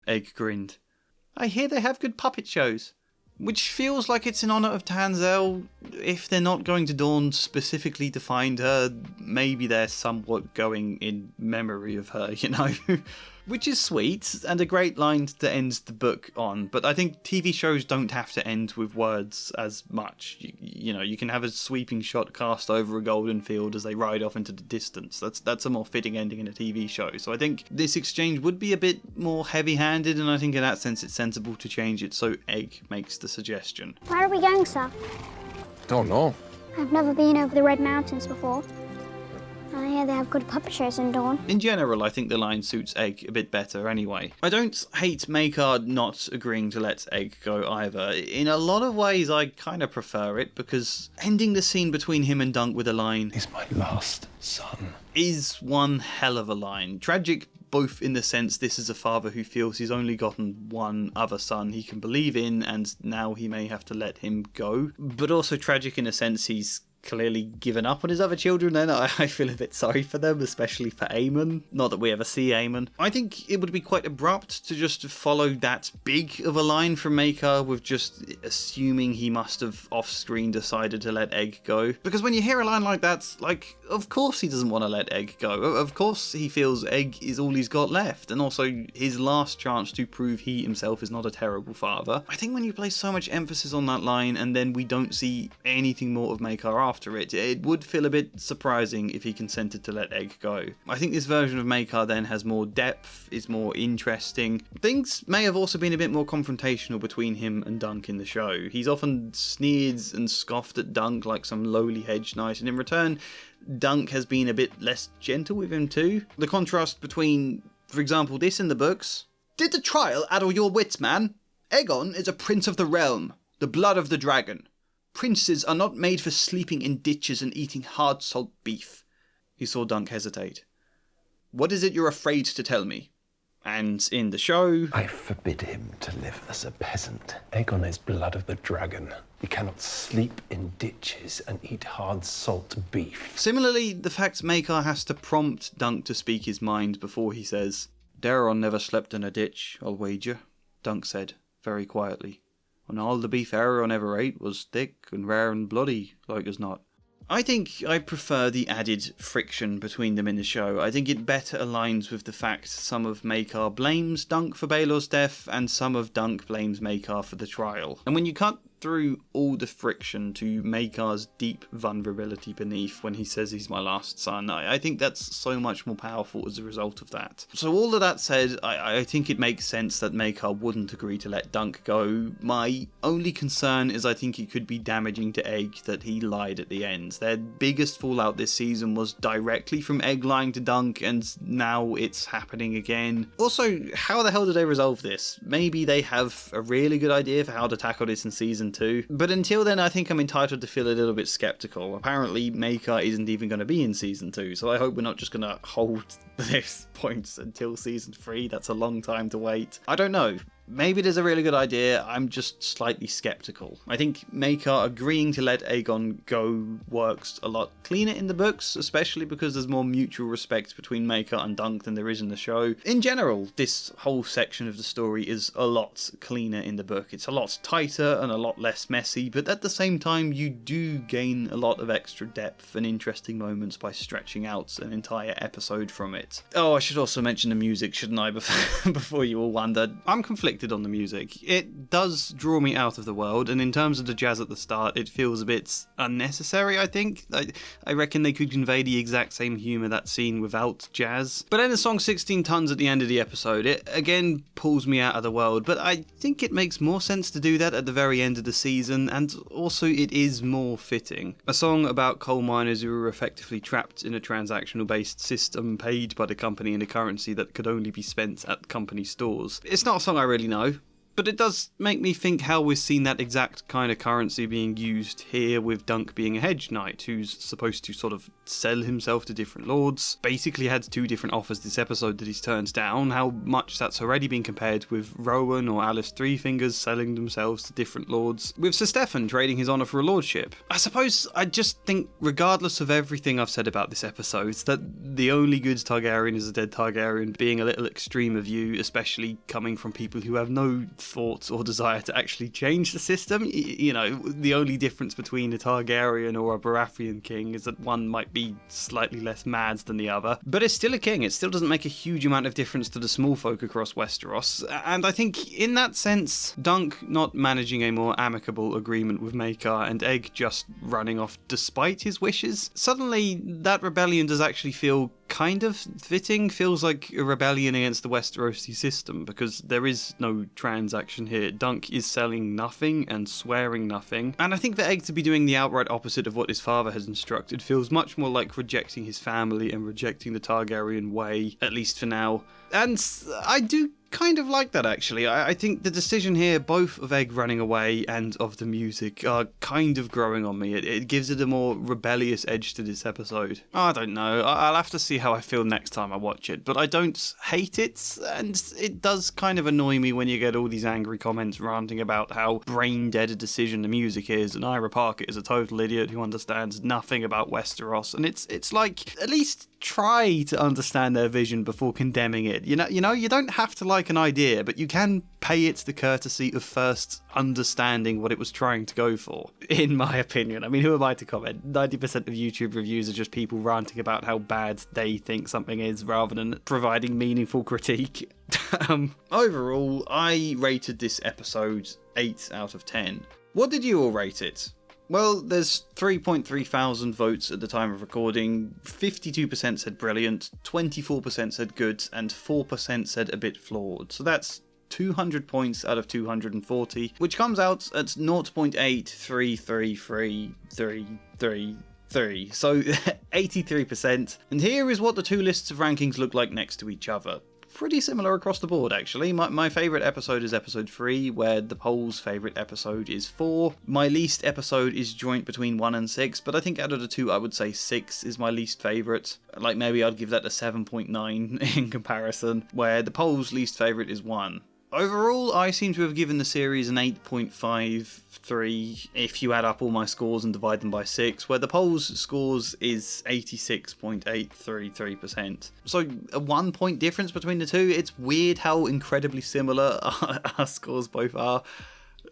Egg grinned. "I hear they have good puppet shows." Which feels like it's in honour of Tanzel. If they're not going to Dorne specifically to find her, maybe they're somewhat going in memory of her, you know? Which is sweet, and a great line to end the book on, but I think TV shows don't have to end with words as much. You know, you can have a sweeping shot cast over a golden field as they ride off into the distance. That's a more fitting ending in a TV show. So I think this exchange would be a bit more heavy-handed, and I think in that sense it's sensible to change it so Egg makes the suggestion. Where are we going, sir? Don't know. I've never been over the Red Mountains before. I hear they have good puppet shows in Dawn. In general, I think the line suits Egg a bit better anyway. I don't hate Makar not agreeing to let Egg go either. In a lot of ways, I kind of prefer it, because ending the scene between him and Dunk with a line, "He's my last son," is one hell of a line. Tragic both in the sense this is a father who feels he's only gotten one other son he can believe in, and now he may have to let him go. But also tragic in a sense he's clearly given up on his other children, and I feel a bit sorry for them, especially for Aemon. Not that we ever see Aemon. I think it would be quite abrupt to just follow that big of a line from Makar with just assuming he must have off-screen decided to let Egg go. Because when you hear a line like that, like, of course he doesn't want to let Egg go. Of course he feels Egg is all he's got left, and also his last chance to prove he himself is not a terrible father. I think when you place so much emphasis on that line and then we don't see anything more of Makar after it, it would feel a bit surprising if he consented to let Egg go. I think this version of Makar then has more depth, is more interesting. Things may have also been a bit more confrontational between him and Dunk in the show. He's often sneered and scoffed at Dunk like some lowly hedge knight, and in return, Dunk has been a bit less gentle with him too. The contrast between, for example, this in the books. "Did the trial addle your wits, man? Aegon is a prince of the realm, the blood of the dragon. Princes are not made for sleeping in ditches and eating hard salt beef. He saw Dunk hesitate. "What is it you're afraid to tell me?" And in the show... I forbid him to live as a peasant. Aegon is blood of the dragon. He cannot sleep in ditches and eat hard salt beef. Similarly, the fact Maekar has to prompt Dunk to speak his mind before he says, "Daeron never slept in a ditch, I'll wager," Dunk said, very quietly. "And all the beef Aeron ever ate was thick and rare and bloody, like as not." I think I prefer the added friction between them in the show. I think it better aligns with the fact some of Maekar blames Dunk for Baelor's death, and some of Dunk blames Maekar for the trial. And when you cut through all the friction to Maekar's deep vulnerability beneath when he says he's my last son, I think that's so much more powerful as a result of that. So all of that said, I think it makes sense that Maekar wouldn't agree to let Dunk go. My only concern is I think it could be damaging to Egg that he lied at the end. Their biggest fallout this season was directly from Egg lying to Dunk, and now it's happening again. Also, how the hell do they resolve this? Maybe they have a really good idea for how to tackle this in season 2, but until then I think I'm entitled to feel a little bit skeptical. Apparently Maekar isn't even going to be in season 2, so I hope we're not just going to hold this point until season 3. That's a long time to wait. I don't know. Maybe there's a really good idea, I'm just slightly skeptical. I think Maekar agreeing to let Aegon go works a lot cleaner in the books, especially because there's more mutual respect between Maekar and Dunk than there is in the show. In general, this whole section of the story is a lot cleaner in the book. It's a lot tighter and a lot less messy, but at the same time you do gain a lot of extra depth and interesting moments by stretching out an entire episode from it. Oh, I should also mention the music, shouldn't I, before you all wonder. I'm conflicted on the music. It does draw me out of the world, and in terms of the jazz at the start, it feels a bit unnecessary, I think. I reckon they could convey the exact same humour that scene without jazz. But then the song 16 Tons at the end of the episode, it again pulls me out of the world, but I think it makes more sense to do that at the very end of the season, and also it is more fitting. A song about coal miners who were effectively trapped in a transactional based system paid by the company in a currency that could only be spent at company stores. It's not a song I really know, but it does make me think how we've seen that exact kind of currency being used here, with Dunk being a Hedge Knight who's supposed to sort of sell himself to different lords. Basically had 2 different offers this episode that he's turned down, how much that's already been compared with Rowan or Alice Three Fingers selling themselves to different lords, with Sir Stefan trading his honour for a lordship. I suppose I just think, regardless of everything I've said about this episode, that the only good Targaryen is a dead Targaryen being a little extreme of view, especially coming from people who have no thought or desire to actually change the system. You know, the only difference between a Targaryen or a Baratheon king is that one might be slightly less mad than the other, but it's still a king. It still doesn't make a huge amount of difference to the small folk across Westeros, and I think in that sense, Dunk not managing a more amicable agreement with Maekar and Egg just running off despite his wishes, suddenly that rebellion does actually feel kind of fitting. Feels like a rebellion against the Westerosi system, because there is no transaction here. Dunk is selling nothing and swearing nothing, and I think for Egg to be doing the outright opposite of what his father has instructed feels much more like rejecting his family and rejecting the Targaryen way, at least for now. And I do kind of like that, actually. I think the decision here, both of Egg running away and of the music, are kind of growing on me. It gives it a more rebellious edge to this episode. I don't know. I'll have to see how I feel next time I watch it, but I don't hate it, and it does kind of annoy me when you get all these angry comments ranting about how brain-dead a decision the music is, and Ira Parker is a total idiot who understands nothing about Westeros, and it's like, at least try to understand their vision before condemning it. You know, you don't have to like an idea, but you can pay it the courtesy of first understanding what it was trying to go for, in my opinion. I mean, who am I to comment? 90% of YouTube reviews are just people ranting about how bad they think something is, rather than providing meaningful critique. Overall, I rated this episode 8 out of 10. What did you all rate it? Well, there's 3.3 thousand votes at the time of recording. 52% said brilliant, 24% said good, and 4% said a bit flawed. So that's 200 points out of 240, which comes out at 0.833333. So 83%. And here is what the two lists of rankings look like next to each other. pretty similar across the board, actually. My favourite episode is episode 3, where the poll's favourite episode is 4. My least episode is joint between 1 and 6, but I think out of the two, I would say 6 is my least favourite. Like, maybe I'd give that a 7.9 in comparison, where the poll's least favourite is 1. Overall, I seem to have given the series an 8.53 if you add up all my scores and divide them by 6, where the poll's scores is 86.833%. So a 1 point difference between the two. It's weird how incredibly similar our scores both are.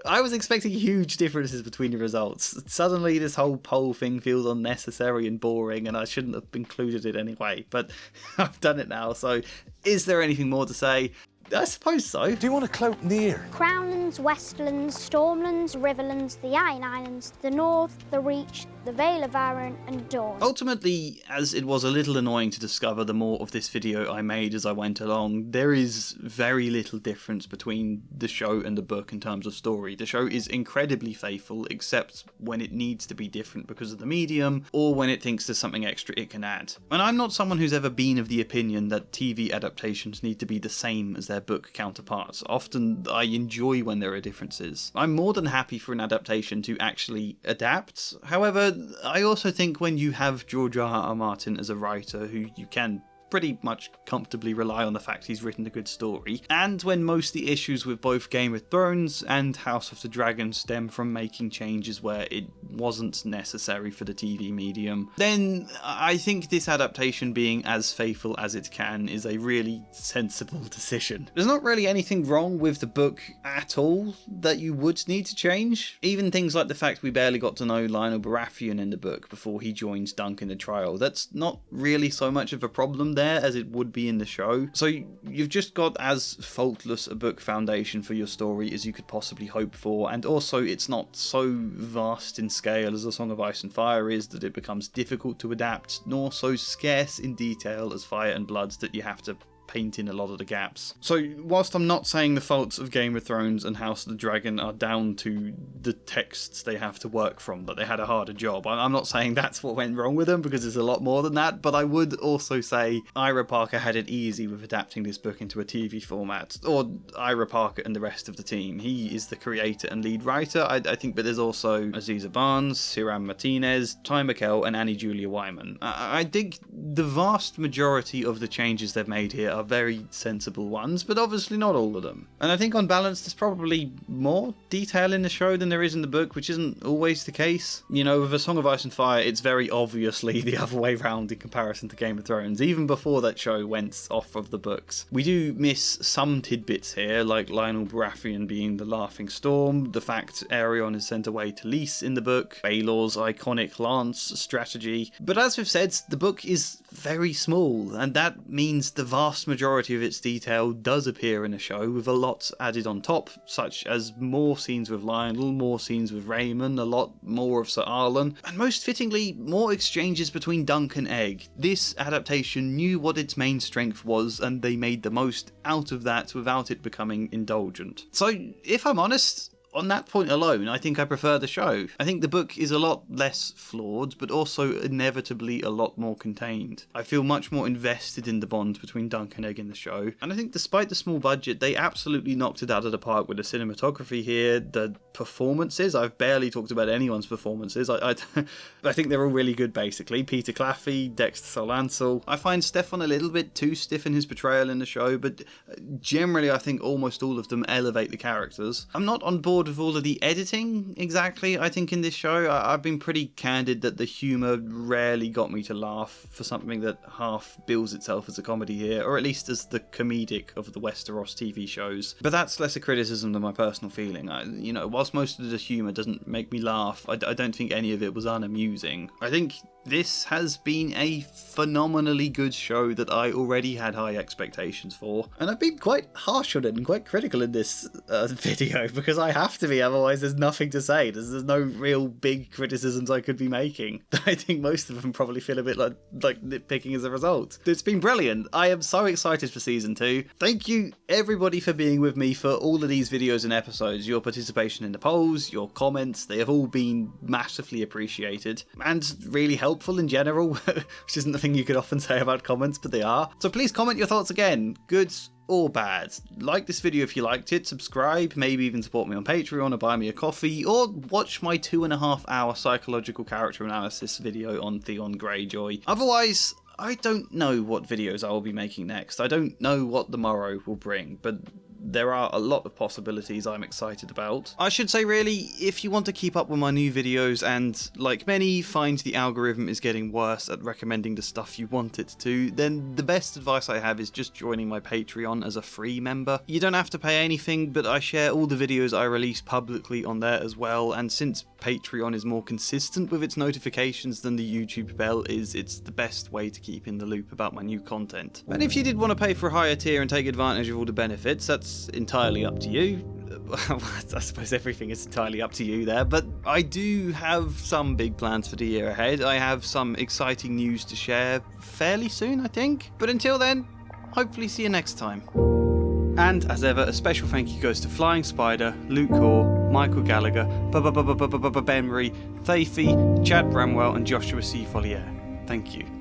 I was expecting huge differences between the results. Suddenly this whole poll thing feels unnecessary and boring, and I shouldn't have included it anyway, but I've done it now, so is there anything more to say? I suppose so. Do you want to cloak near? Crownlands, Westlands, Stormlands, Riverlands, the Iron Islands, the North, the Reach, the Vale of Arran, and Dawn. Ultimately, as it was a little annoying to discover the more of this video I made as I went along, there is very little difference between the show and the book in terms of story. The show is incredibly faithful, except when it needs to be different because of the medium, or when it thinks there's something extra it can add. And I'm not someone who's ever been of the opinion that TV adaptations need to be the same as their book counterparts. Often I enjoy when there are differences. I'm more than happy for an adaptation to actually adapt. However, I also think when you have George R.R. Martin as a writer who you can pretty much comfortably rely on the fact he's written a good story, and when most of the issues with both Game of Thrones and House of the Dragon stem from making changes where it wasn't necessary for the TV medium, then I think this adaptation being as faithful as it can is a really sensible decision. There's not really anything wrong with the book at all that you would need to change. Even things like the fact we barely got to know Lionel Baratheon in the book before he joins Dunk in the trial. That's not really so much of a problem there as it would be in the show. So you've just got as faultless a book foundation for your story as you could possibly hope for, and also it's not so vast in scale as A Song of Ice and Fire is that it becomes difficult to adapt, nor so scarce in detail as Fire and Blood that you have to paint in a lot of the gaps. So whilst I'm not saying the faults of Game of Thrones and House of the Dragon are down to the texts they have to work from, that they had a harder job, I'm not saying that's what went wrong with them, because it's a lot more than that, but I would also say Ira Parker had it easy with adapting this book into a TV format, or Ira Parker and the rest of the team. He is the creator and lead writer, I think, but there's also Aziza Barnes, Hiram Martinez, Ty McKell, and Annie Julia Wyman. I think the vast majority of the changes they've made here are very sensible ones, but obviously not all of them. And I think on balance there's probably more detail in the show than there is in the book, which isn't always the case. You know, with A Song of Ice and Fire, it's very obviously the other way round in comparison to Game of Thrones, even before that show went off of the books. We do miss some tidbits here, like Lionel Baratheon being the Laughing Storm, the fact Aerion is sent away to Lys in the book, Baelor's iconic lance strategy. But as we've said, the book is very small, and that means the vast majority of its detail does appear in the show, with a lot added on top, such as more scenes with Lionel, more scenes with Raymond, a lot more of Sir Arlen, and most fittingly, more exchanges between Dunk and Egg. This adaptation knew what its main strength was, and they made the most out of that without it becoming indulgent. So, if I'm honest, on that point alone, I think I prefer the show. I think the book is a lot less flawed, but also inevitably a lot more contained. I feel much more invested in the bond between Dunk and Egg in the show, and I think despite the small budget, they absolutely knocked it out of the park with the cinematography here, the performances. I've barely talked about anyone's performances. I think they're all really good, basically. Peter Claffey, Dexter Solansel. I find Stefan a little bit too stiff in his portrayal in the show, but generally I think almost all of them elevate the characters. I'm not on board with all of the editing exactly. I think in this show I've been pretty candid that the humour rarely got me to laugh for something that half bills itself as a comedy here, or at least as the comedic of the Westeros TV shows. But that's less a criticism than my personal feeling. Whilst most of the humour doesn't make me laugh, I don't think any of it was unamusing. I think this has been a phenomenally good show that I already had high expectations for, and I've been quite harsh on it and quite critical in this video, because I have to be, otherwise there's nothing to say. There's no real big criticisms I could be making. I think most of them probably feel a bit like nitpicking as a result. It's been brilliant. I am so excited for season 2. Thank you everybody for being with me for all of these videos and episodes. Your participation in the polls, your comments, they have all been massively appreciated and really helpful helpful in general, which isn't the thing you could often say about comments, but they are. So please comment your thoughts again, good or bad. Like this video if you liked it, subscribe, maybe even support me on Patreon or buy me a coffee, or watch my 2.5-hour psychological character analysis video on Theon Greyjoy. Otherwise, I don't know what videos I will be making next. I don't know what the morrow will bring, but there are a lot of possibilities I'm excited about. I should say really, if you want to keep up with my new videos and, like many, find the algorithm is getting worse at recommending the stuff you want it to, then the best advice I have is just joining my Patreon as a free member. You don't have to pay anything, but I share all the videos I release publicly on there as well, and since Patreon is more consistent with its notifications than the YouTube bell is, it's the best way to keep in the loop about my new content. And if you did want to pay for a higher tier and take advantage of all the benefits, that's entirely up to you. I suppose everything is entirely up to you there, but I do have some big plans for the year ahead. I have some exciting news to share fairly soon, I think. But until then, hopefully see you next time. And as ever, a special thank you goes to Flying Spider, Luke Hoare, Michael Gallagher, Ben Marie, Thafy, Chad Bramwell, and Joshua C. Follier. Thank you.